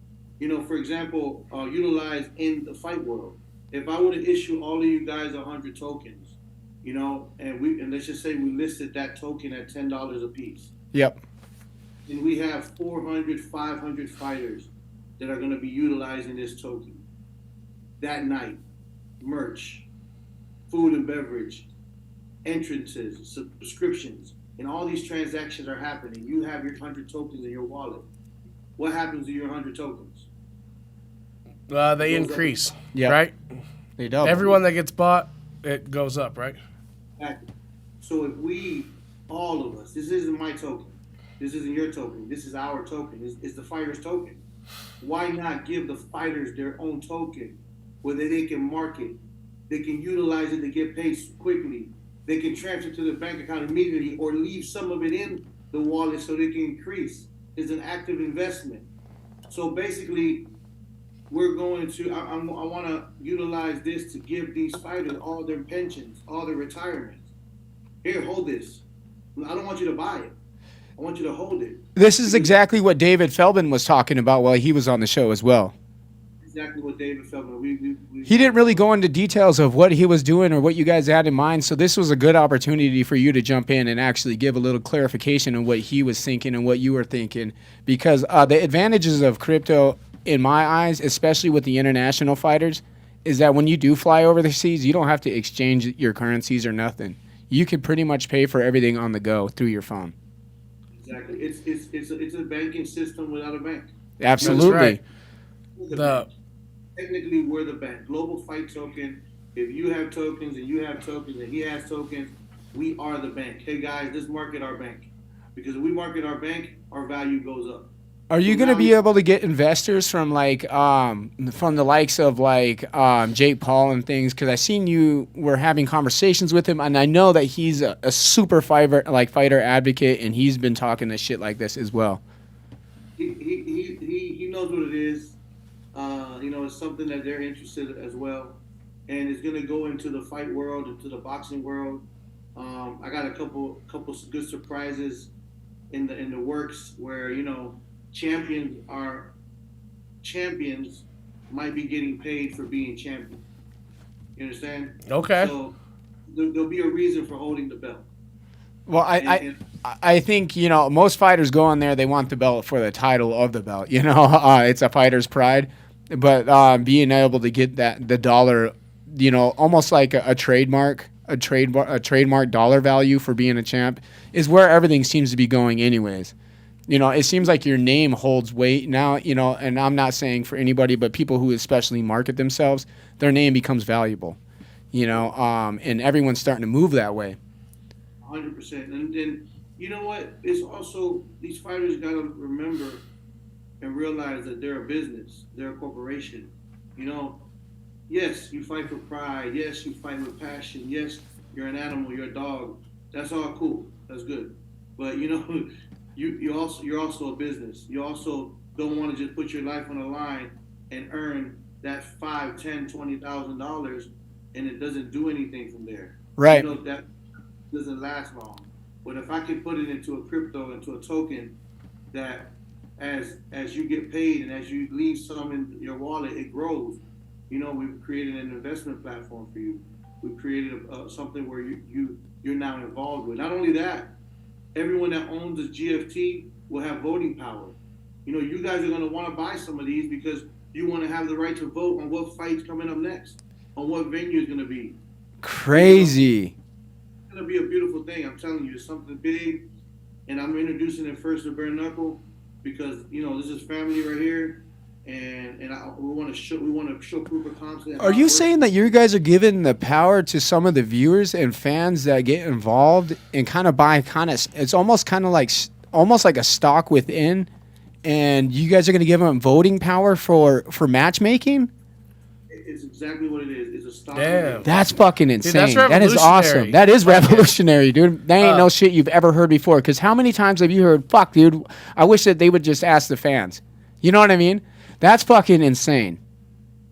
For example, utilize in the fight world. If I were to issue all of you guys 100 tokens, and let's just say we listed that token at $10 a piece. Yep. And we have 400, 500 fighters that are going to be utilizing this token that night. Merch, food and beverage, entrances, subscriptions. And all these transactions are happening. You have your 100 tokens in your wallet. What happens to your 100 tokens? They increase, yep. Right? They double. Everyone that gets bought, it goes up, right? Exactly. So if all of us, this isn't my token. This isn't your token. This is our token. It's the fighter's token. Why not give the fighters their own token where they can market? They can utilize it to get paid quickly. They can transfer to their bank account immediately or leave some of it in the wallet so they can increase. It's an active investment. So basically, we're going to, I want to utilize this to give these fighters all their pensions, all their retirements. Here, hold this. I don't want you to buy it. I want you to hold it. This is exactly what David Feldman was talking about while he was on the show as well. Exactly what David Feldman. He didn't really go into details of what he was doing or what you guys had in mind, so this was a good opportunity for you to jump in and actually give a little clarification on what he was thinking and what you were thinking, because the advantages of crypto, in my eyes, especially with the international fighters, is that when you do fly over the seas, you don't have to exchange your currencies or nothing. You can pretty much pay for everything on the go through your phone. Exactly. It's a banking system without a bank. Absolutely. That's right. Technically, we're the bank. Global Fight Token. If you have tokens and you have tokens and he has tokens, we are the bank. Hey guys, let's market our bank. Because if we market our bank, our value goes up. Are you going to be able to get investors from from the likes of Jake Paul and things? Because I seen you were having conversations with him, and I know that he's a super fighter advocate, and he's been talking this shit like this as well. He knows what it is. It's something that they're interested in as well, and it's going to go into the fight world, into the boxing world. I got a couple good surprises in the works where champions might be getting paid for being champions. You understand? Okay. So there'll be a reason for holding the belt. Well, I think most fighters go in there, they want the belt for the title of the belt. It's a fighter's pride, but being able to get the dollar, almost like a trademark dollar value for being a champ is where everything seems to be going anyways. You know, it seems like your name holds weight now, you know, and I'm not saying for anybody, but people who especially market themselves, their name becomes valuable, you know, and everyone's starting to move that way. 100%. And then, you know what? It's also, these fighters got to remember and realize that they're a business, they're a corporation. You know, yes, you fight for pride. Yes, you fight with passion. Yes, you're an animal, you're a dog. That's all cool. That's good. But, you know, you're also a business. You also don't want to just put your life on the line and earn that $5, $10, $20,000, and it doesn't do anything from there. Right. You know, that doesn't last long. But if I can put it into a crypto, into a token, that as you get paid and as you leave some in your wallet, it grows. You know, we've created an investment platform for you. We've created something where you're now involved with. Not only that, everyone that owns a GFT will have voting power. You know, you guys are going to want to buy some of these because you want to have the right to vote on what fight's coming up next, on what venue is going to be. Crazy. It's going to be a beautiful thing. I'm telling you, it's something big, and I'm introducing it first to Bareknuckle because, you know, this is family right here, and we want to show proof of concept. Are you saying that you guys are giving the power to some of the viewers and fans that get involved and kind of buy it's almost like a stock within, and you guys are going to give them voting power for matchmaking? It's exactly what it is. It's a stock. Damn. That's fucking insane. Dude, that's That is awesome. That is revolutionary, dude. That ain't no shit you've ever heard before. Because how many times have you heard, fuck, dude, I wish that they would just ask the fans. You know what I mean? That's fucking insane.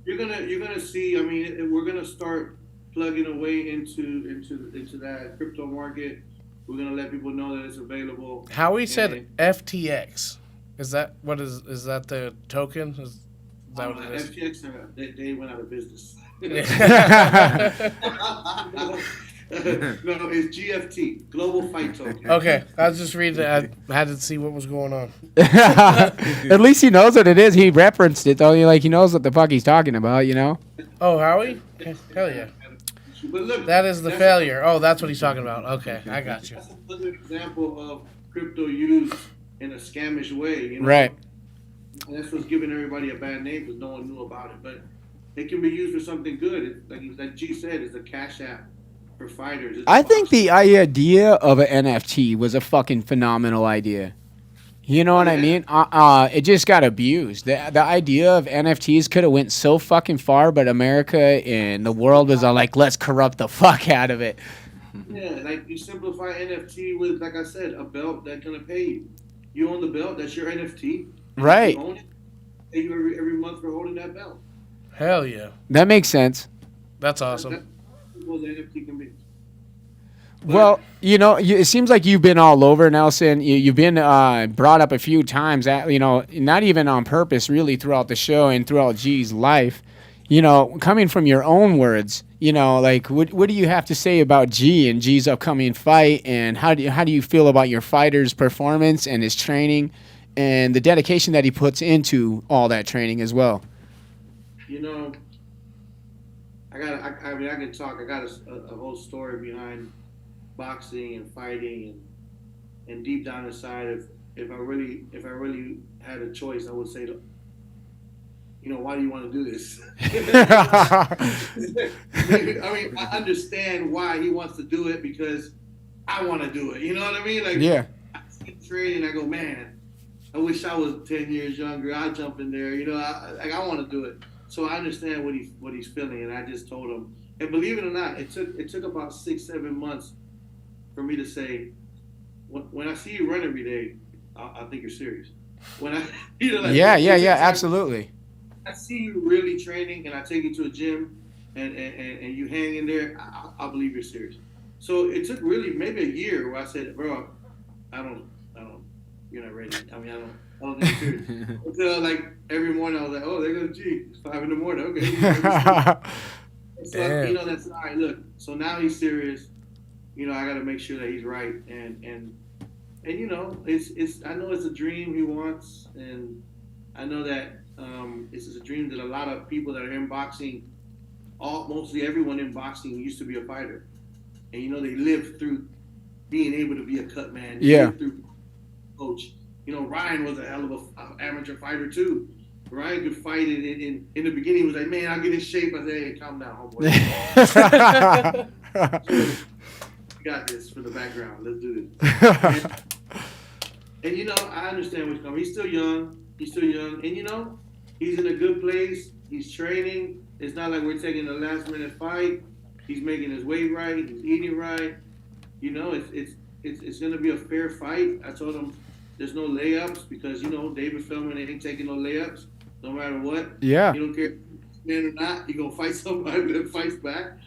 You're gonna see. I mean, we're gonna start plugging away into that crypto market. We're gonna let people know that it's available. Howie said FTX. Is that what is that the token? Is that what it is? FTX, they went out of business. No, it's GFT, Global Fight Token. Okay, I was just reading it. I had to see what was going on. At least he knows what it is. He referenced it, though. He knows what the fuck he's talking about, you know? Oh, Howie? Hell yeah. But look, That is the failure. Oh, that's what he's talking about. Okay, I got you. That's another example of crypto used in a scamish way. You know? Right. And that's what's giving everybody a bad name because no one knew about it. But it can be used for something good. Like G said, it's a cash app for fighters. I think the idea of an NFT was a fucking phenomenal idea. You know what I mean? It just got abused. The idea of NFTs could have went so fucking far, but America and the world was all like, let's corrupt the fuck out of it. Yeah, like you simplify NFT with, like I said, a belt that's gonna pay you. You own the belt, that's your NFT. Right. You own it, pay you every month for holding that belt. Hell yeah. That makes sense. That's awesome. That's what the NFT can be. Well, you know, it seems like you've been all over, Nelson. You've been brought up a few times, not even on purpose, really, throughout the show and throughout G's life. You know, coming from your own words, you know, like, what do you have to say about G and G's upcoming fight, and how do you feel about your fighter's performance and his training and the dedication that he puts into all that training as well? You know, I can talk. I got a whole story behind boxing and fighting, and deep down inside, if I really had a choice, I would say, you know, why do you want to do this? I mean, I understand why he wants to do it because I want to do it. You know what I mean? Like, yeah. I see training, I go, man, I wish I was 10 years younger. I'd jump in there. You know, I want to do it. So I understand what he's feeling, and I just told him. And believe it or not, it took about 6-7 months for me to say, when I see you run every day, I think you're serious. When I, you know, like, yeah, absolutely. I see you really training, and I take you to a gym, and you hang in there, I believe you're serious. So it took really maybe a year where I said, bro, I don't, you're not ready. I mean, I don't think you're serious. Until like every morning I was like, oh, there goes G. It's 5 a.m. Okay. So, you know, that's all right. Look, so now he's serious. You know, I got to make sure that he's right, and you know, it's I know it's a dream he wants, and I know that it's a dream that a lot of people that are in boxing, mostly everyone in boxing used to be a fighter, and you know they lived through being able to be a cut man, yeah, through coach, Ryan was a hell of a amateur fighter too. Ryan could fight it. In the beginning, he was like, man, I'll get in shape. I said, hey, calm down, homeboy. We got this for the background. Let's do this. And I understand what's coming. He's still young. And he's in a good place. He's training. It's not like we're taking a last minute fight. He's making his weight right. He's eating right. It's gonna be a fair fight. I told him there's no layups because David Feldman ain't taking no layups no matter what. Yeah. You don't care man or not. You're gonna fight somebody that fights back.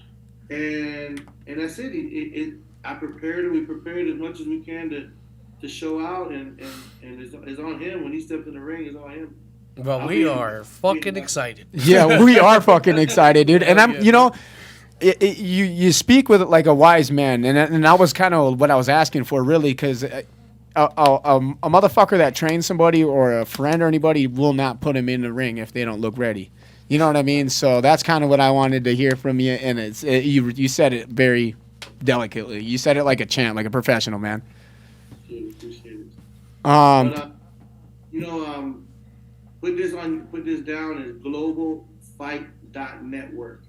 And that's it. I prepared it. We prepared as much as we can to show out, and it's on him. When he steps in the ring, it's on him. Well, we are fucking excited. Yeah, we are fucking excited, dude. And I'm, you speak with it like a wise man, and that was kind of what I was asking for, really, because a motherfucker that trains somebody or a friend or anybody will not put him in the ring if they don't look ready. You know what I mean? So that's kind of what I wanted to hear from you, and you said it very delicately. You said it like a champ, like a professional, man. Appreciate it. Put this down as globalfight.network.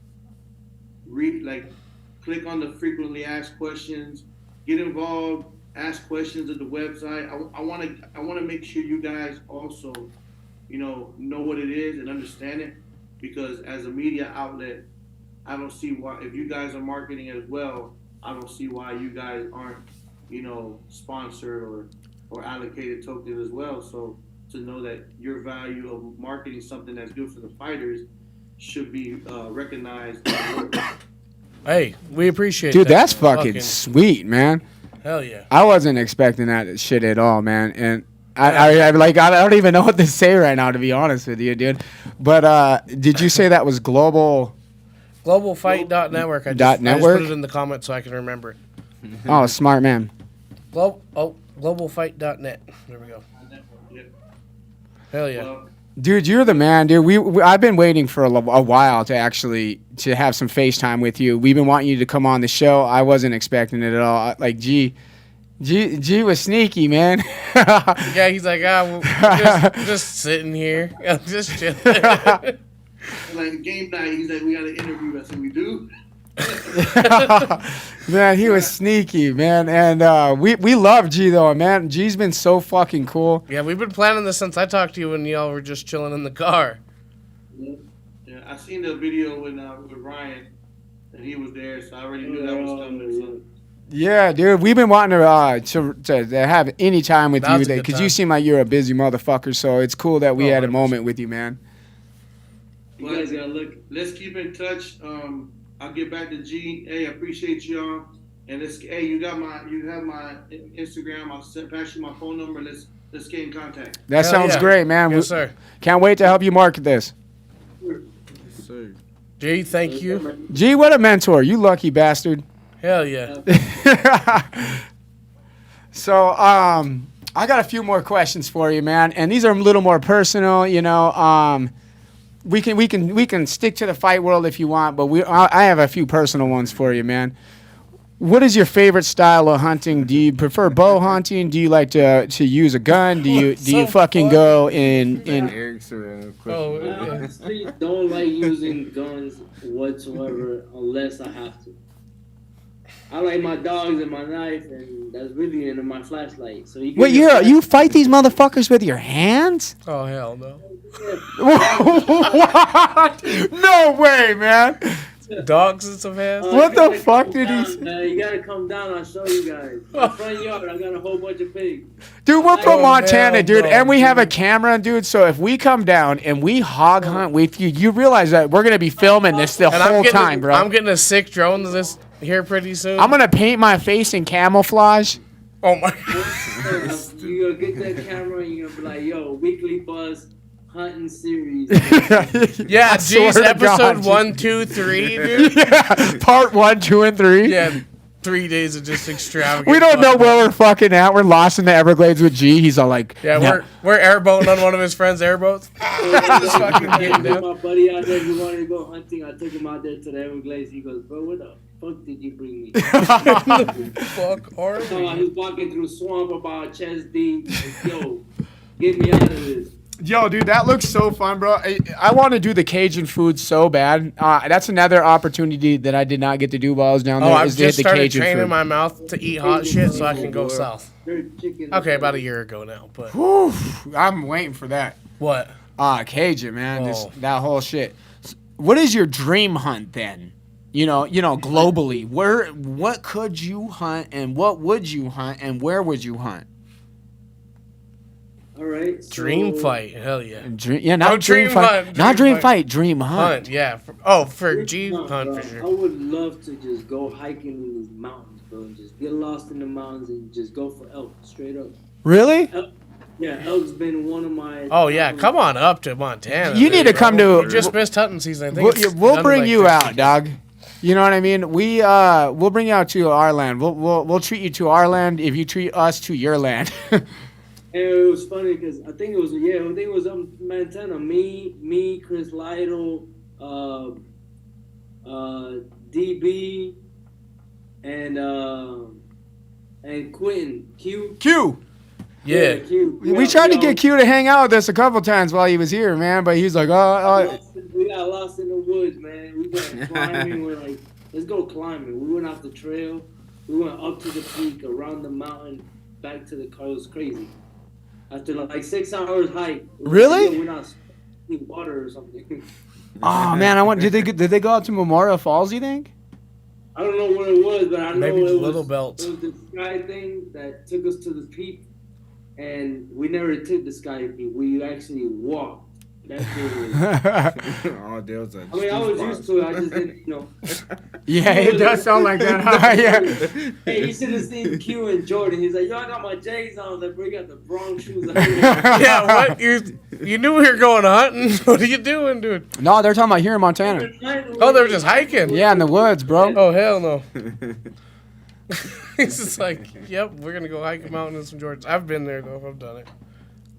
Click on the frequently asked questions, get involved, ask questions at the website. I want to make sure you guys also, know what it is and understand it, because as a media outlet, I don't see why, if you guys are marketing as well, I don't see why you guys aren't, sponsored or allocated tokens as well. So to know that your value of marketing something that's good for the fighters should be recognized. Hey, we appreciate Dude, that. that's fucking sweet, man. Hell yeah. I wasn't expecting that shit at all, man. And I don't even know what to say right now, to be honest with you, dude. But did you say that was global? Globalfight.network. I just put it in the comments so I can remember it. Oh, smart man. Globalfight.net. There we go. Hell yeah. Dude, you're the man, dude. I've been waiting for a while to have some FaceTime with you. We've been wanting you to come on the show. I wasn't expecting it at all. Like, G was sneaky, man. Yeah, he's like, just sitting here. I'm just chilling. Like game night, he's like, we got an interview. I said, we do. Man, he was sneaky, man, and we love G though, man. G's been so fucking cool. Yeah, we've been planning this since I talked to you when y'all were just chilling in the car. Yeah, I seen the video with Ryan, and he was there, so I already knew that was coming. So. Yeah, dude, we've been wanting to have any time with you because you seem like you're a busy motherfucker. So it's cool that we had a moment with you, man. You guys gotta look. Let's keep in touch. I'll get back to G. Hey, I appreciate y'all. And you have my Instagram. I'll pass you my phone number. Let's get in contact. That sounds great, man. Yes, sir. Can't wait to help you market this. Sure. Yes, sir. G, thank you. G, what a mentor. You lucky bastard. Hell yeah. So, I got a few more questions for you, man. And these are a little more personal, We can stick to the fight world if you want, but I have a few personal ones for you, man. What is your favorite style of hunting? Do you prefer bow hunting? Do you like to use a gun? Do you fucking go in? Eric's question. I honestly don't like using guns whatsoever unless I have to. I like my dogs and my knife, and that's really into my flashlight. So you fight these motherfuckers with your hands? Oh hell no! What? No way, man. Dogs and some hands. What the fuck did he say? You gotta come down. I'll show you guys. My front yard, I got a whole bunch of pigs. Dude, we're from Montana, dude, and we have a camera, dude. So if we come down and we hog hunt with you, you realize that we're gonna be filming this the whole time, bro. I'm getting a sick drone this here pretty soon. I'm gonna paint my face in camouflage. Oh my! You gonna get that camera and you're gonna be like, "Yo, weekly buzz." Hunting series. Yeah, geez, episode 1, 2, 3, dude. Yeah, part 1, 2, and 3. Yeah, 3 days of just extravagant. We don't know where we're fucking at. We're lost in the Everglades with G. He's all like, yeah, we're airboating on one of his friends' airboats. Just fucking getting down. My buddy out there who wanted to go hunting, I took him out there to the Everglades. He goes, bro, what up? fuck did you bring me? Fuck are So I we? was walking through swamp about chest deep. Yo, get me out of this. Yo, dude, that looks so fun, bro. I want to do the Cajun food so bad. That's another opportunity that I did not get to do while I was down Oh, there. I've is to hit just the started Cajun training food. my mouth to eat hot shit so I can go south. Jerk chicken. Okay, about a year ago now, but Whew, I'm waiting for that. what? Cajun, man, Oh. just that whole shit. What is your dream hunt then? You know, globally, what could you hunt, and what would you hunt, and where would you hunt? All right. So, Dream fight, hell yeah. Not Oh, dream dream fight, hunt, not dream dream fight, dream hunt. Hunt, yeah. For G No, hunt bro, for I sure. would love to just go hiking in these mountains, bro. And just get lost in the mountains and just go for elk, straight up. Really? Yeah, elk's been one of my. Oh yeah, come on up to Montana. You need to come to- You just missed hunting season. I think We'll it's bring done you like out, this. dog. You know what I mean? We'll bring you out to our land. We'll treat you to our land if you treat us to your land. And it was funny because I think it was up in Montana. Me, Chris Lytle, DB, and Quentin Q. Q. Yeah. Q. We tried to get Q to hang out with us a couple times while he was here, man, but he's like, We got lost in the woods, man. We went climbing. We're like, let's go climbing. We went off the trail. We went up to the peak, around the mountain, back to the car. It was crazy. After like 6 hours hike. Really? We're not eating water or something. oh man, did they go out to Memorial Falls? You think? I don't know what it was, but I know Maybe the it Little was, Belts. It was the sky thing that took us to the peak, and we never took the sky peak. We actually walked. That thing was. Oh, there was a. I mean, I was used to it. I just didn't, Yeah, it does sound like that. yeah. Hey, you should have seen Q and Jordan. He's like, yo, I got my J's on. I was like, bro, you got the wrong shoes on. Yeah, what? You knew we were going hunting. What are you doing, dude? No, they're talking about here in Montana. Oh, they were just hiking. Yeah, in the woods, bro. Oh hell no. He's just like, yep, we're gonna go hike a mountain in some Jordans. I've been there though. I've done it.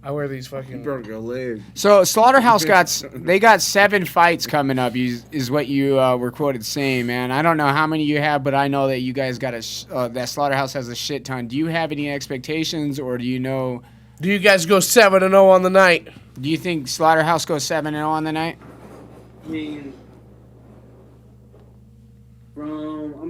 I wear these fucking. Broke your leg. So Slaughterhouse got 7 fights coming up. Is what you were quoted saying, man. I don't know how many you have, but I know that you guys got that Slaughterhouse has a shit ton. Do you have any expectations, or do you know? Do you guys go 7-0 on the night? Do you think Slaughterhouse goes 7-0 on the night? I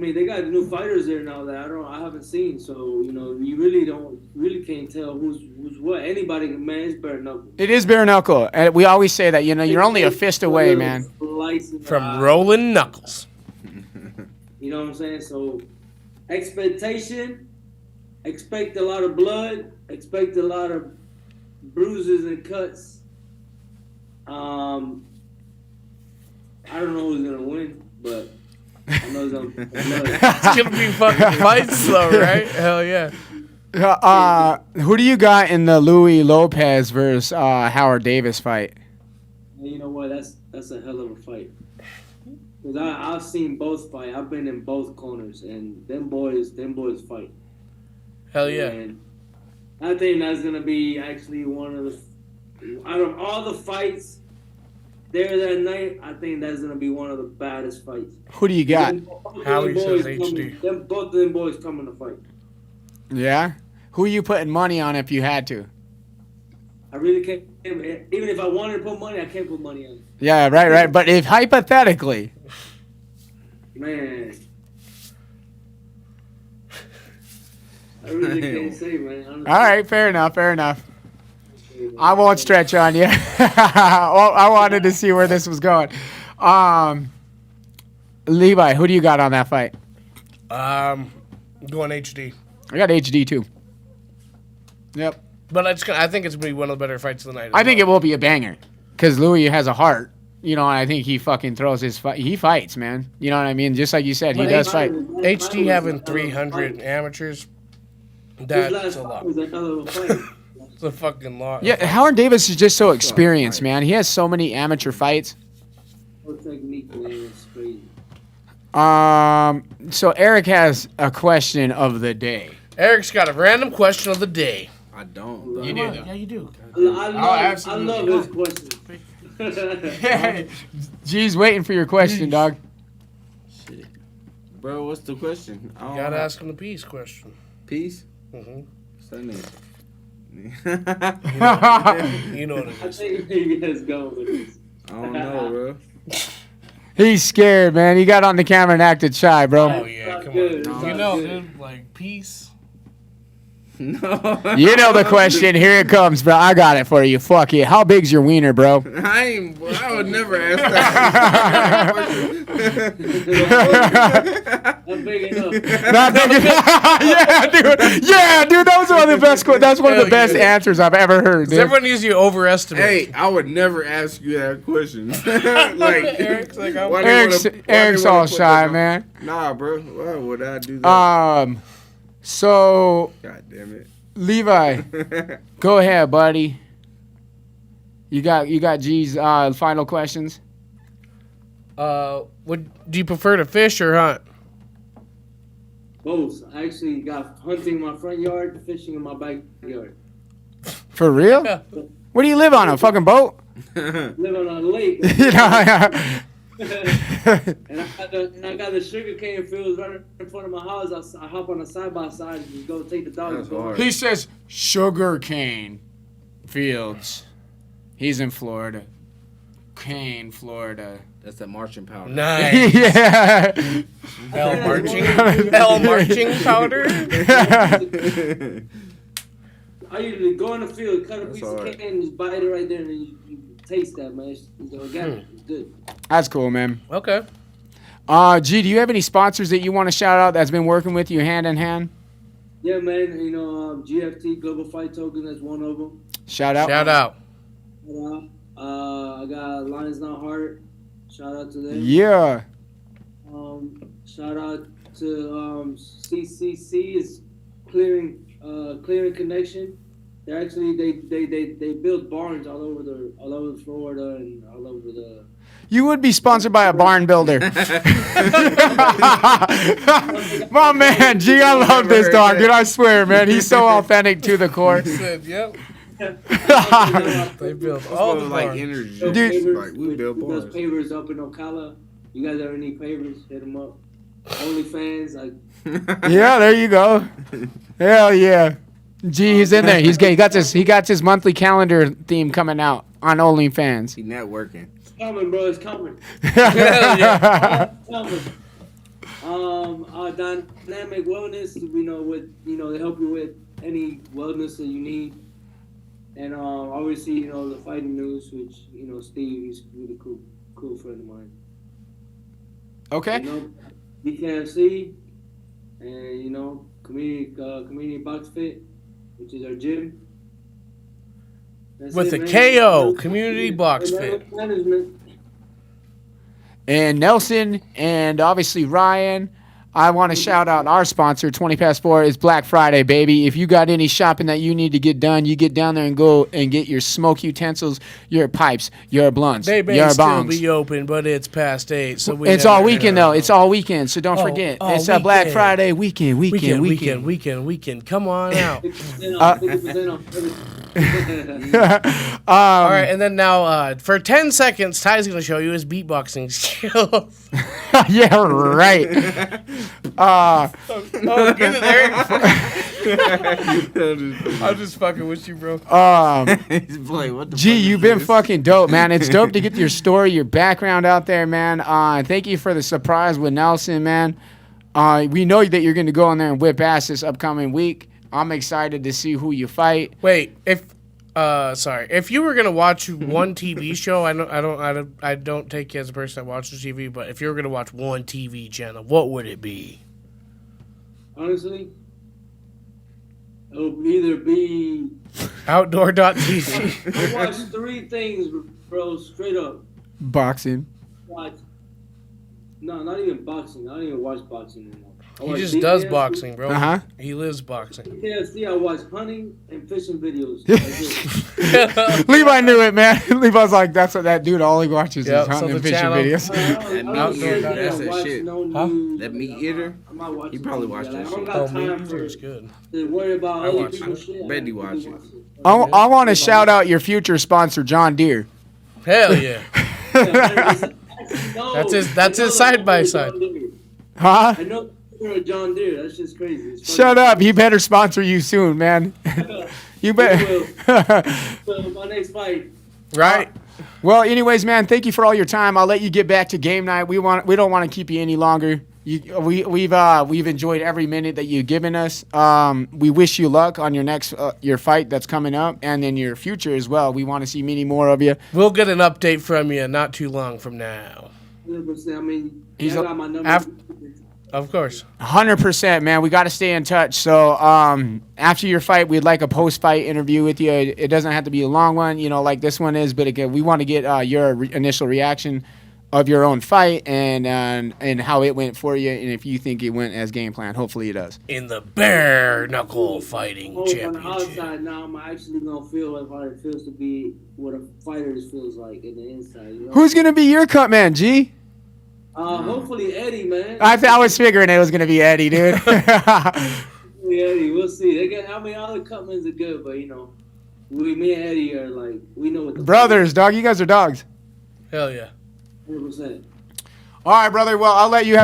mean, they got new fighters there now that I haven't seen. So you really can't tell who's what. Anybody, man, it's Bareknuckle. It is bare knuckle, and we always say that. You're only a fist away, man. From rolling knuckles. You know what I'm saying? So, expectation. Expect a lot of blood. Expect a lot of bruises and cuts. I don't know who's gonna win, but I know it's gonna. It's gonna be fucking fights though, right? Hell yeah. Who do you got in the Louis Lopez versus Howard Davis fight? You know what? That's a hell of a fight. Cause I've seen both fight. I've been in both corners, and them boys fight. Hell yeah. And I think that's gonna be actually one of the out of all the fights there that night. I think that's gonna be one of the baddest fights. Who do you got? Howie says HD. Both of them boys coming to fight. Yeah. Who are you putting money on if you had to? I really can't. Even if I wanted to put money, I can't put money on it. Yeah, right. But if hypothetically, Man, I really can't say, man. Honestly. all right, fair enough. I won't stretch on you. I wanted to see where this was going. Levi, who do you got on that fight? Going HD. I got HD too. Yep. But I think it's gonna be one of the better fights of the night. I think it will be a banger because Louis has a heart. And I think he fucking throws his fight. He fights, man. You know what I mean? Just like you said, he does fight. HD having 300 amateurs. That's a lot. It's a fucking lot. Yeah, Howard Davis is just so experienced, man. He has so many amateur fights. Technique, man, it's crazy. So Eric has a question of the day. Eric's got a random question of the day. I don't. Bro. You do, though. Yeah, you do. I love his question. G's waiting for your question, dog. Bro, what's the question? I You don't gotta know. ask him the peace question. Peace? Mm-hmm. What's that name? You know what it I is. think you guys go with this. I don't know, bro. He's scared, man. He got on the camera and acted shy, bro. Oh yeah, come Good. on. It's You all know, good. dude, like peace. No. You know the question. Here it comes, bro. I got it for you. Fuck it. How big's your wiener, bro? I would never ask that. Not big enough. Not big enough. Yeah, dude. Yeah, dude. That was one of the best. That's one of the Hell best yeah. answers I've ever heard, dude. Everyone needs you overestimate. Hey, I would never ask you that question. Like, Eric's like, I'm- why they Eric's wanna all put shy, that on? man. Nah, bro. Why would I do that? So God damn it. Levi, go ahead, buddy. You got G's final questions. do you prefer to fish or hunt? Both. I actually got hunting in my front yard, fishing in my backyard. For real? Yeah. Where do you live on? A fucking boat? Living on a lake. You know, And I got the sugar cane fields right in front of my house. I hop on a side by side and go take the dog. That's hard. he says sugar cane fields. He's in Florida. Cane, Florida. That's that marching powder. Nice. Yeah. L marching powder. I usually go in the field, cut a That's piece of hard. cane, and just bite it right there, and then you taste that, man. It's organic. It's good. That's cool, man. Okay. G, do you have any sponsors that you want to shout out that's been working with you hand in hand? Yeah, man. You know, GFT Global Fight Token. That's one of them. Shout out. Shout out. I got Lions Not Heart. Shout out to them. Yeah. Shout out to CCC is clearing connection. They're actually they build barns all over Florida and all over the. You would be sponsored by a barn builder. My man, G, I love this dog, dude. I swear, man. He's so authentic to the core. Said, yep. They build all All the like barns. energy. Dude. Like we build We bars. build pavers up in Ocala. You guys ever need pavers? Hit them up. OnlyFans, like. Yeah, there you go. Hell yeah. G, he's in there. He got his monthly calendar theme coming out on OnlyFans. He networking. It's coming, bro. It's coming. Hell yeah. Coming. Dynamic wellness. We know what they help you with any wellness that you need. And obviously, the fighting news, which Steve, he's a really cool friend of mine. Okay. BKFC, and community box fit, which is our gym. That's With it, a man. KO, community box And fit. management. And Nelson and obviously Ryan. I want to shout out our sponsor, 20 Past 4. It's Black Friday, baby. If you got any shopping that you need to get done, you get down there and go and get your smoke utensils, your pipes, your blunts, They may your still bongs. be open, but it's past 8, so we It's never all weekend, know. though. It's all weekend, so don't forget. It's a Black weekend. Friday weekend. Weekend. Come on out. 50% off, 50% off everything. All right, and then now for 10 seconds, Ty's going to show you his beatboxing skills. Yeah, right. Oh, get it, Eric. I'm just fucking with you, bro. He's like, what the Gee, fuck is you've been this? fucking dope, man. It's dope to get your story, your background out there, man. Thank you for the surprise with Nelson, man. We know that you're going to go in there and whip ass this upcoming week. I'm excited to see who you fight. Wait, if you were gonna watch one TV show, I don't take you as a person that watches TV, but if you were gonna watch one TV channel, what would it be? Honestly, it'll either be. Outdoor.tv. I watch 3 things, bro, straight up. Boxing. Watch. No, not even boxing. I don't even watch boxing anymore. I He watch just does BKFC. boxing, bro. Uh-huh. He lives boxing. BKFC, I watch hunting and fishing videos. That's it. Levi knew it, man. Levi's like, that's what that dude all he watches Yep, is hunting so and the fishing channel- videos. I don't outdoor, say that that's I that watch shit. no Huh? news. That meat eater? I'm not watching. He probably TV. watched Like, that I don't shit. got Oh, time man, for it's good. to worry about I other watch people's it. shit. Bet he I watch watch it. I want to shout out your future sponsor, John Deere. Hell yeah. No, That's his side by side. Huh? I know you're a John Deere. That's just crazy. It's funny. Shut up. He better sponsor you soon, man. You better. So my next fight. Right. Well, anyways, man, thank you for all your time. I'll let you get back to game night. We don't want to keep you any longer. We've enjoyed every minute that you've given us. We wish you luck on your next your fight that's coming up, and in your future as well. We want to see many more of you. We'll get an update from you not too long from now. 100%. I mean, He's I got my number. Of course. 100%, man. We got to stay in touch. So after your fight, we'd like a post-fight interview with you. It doesn't have to be a long one, like this one is, but again, we want to get your initial reaction of your own fight and how it went for you, and if you think it went as game planned. Hopefully it does. In the Bareknuckle Fighting On the Championship. outside now, I'm actually gonna feel like how it feels to be what a fighter feels like in the inside. Who's going to be your Cutman, G? Hopefully Eddie, man. I was figuring it was going to be Eddie, dude. Hopefully Eddie, we'll see. All the Cutmans are good, but me and Eddie are like, we know what the Brothers, dog. You guys are dogs. Hell yeah. 100%. All right, brother. Well, I'll let you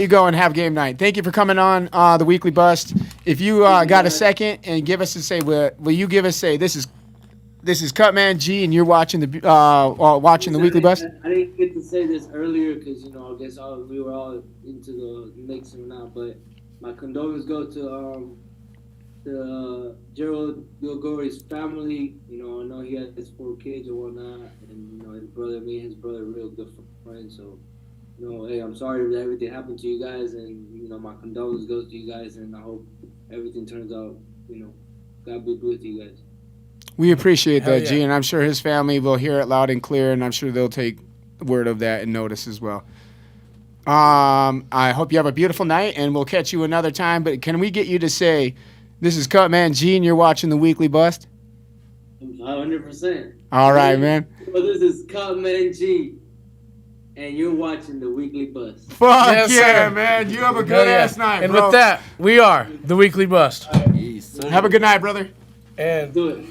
go and have game night. Thank you for coming on the Weekly Bust. If you got a second and give us a say, will you give us say this is Cutman G and you're watching the Weekly Bust? I didn't get to say this earlier because I guess we were all into the mix or not. But my condolences go to Gerald Gilgore's family. I know he had his 4 kids or whatnot, and his brother, me and his brother, are real good friends. So, hey, I'm sorry that everything happened to you guys, and my condolences goes to you guys, and I hope everything turns out. God be with you guys. We appreciate that, yeah. G, and I'm sure his family will hear it loud and clear, and I'm sure they'll take word of that and notice as well. I hope you have a beautiful night, and we'll catch you another time. But can we get you to say, this is Cutman G, and you're watching the Weekly Bust? 100%. All right, man. Well, this is Cutman G, and you're watching the Weekly Bust. Fuck Yes, yeah, sir. man. You have a Hell good yeah. ass night, And bro. with that, we are the Weekly Bust. Have a good night, brother. And Do it.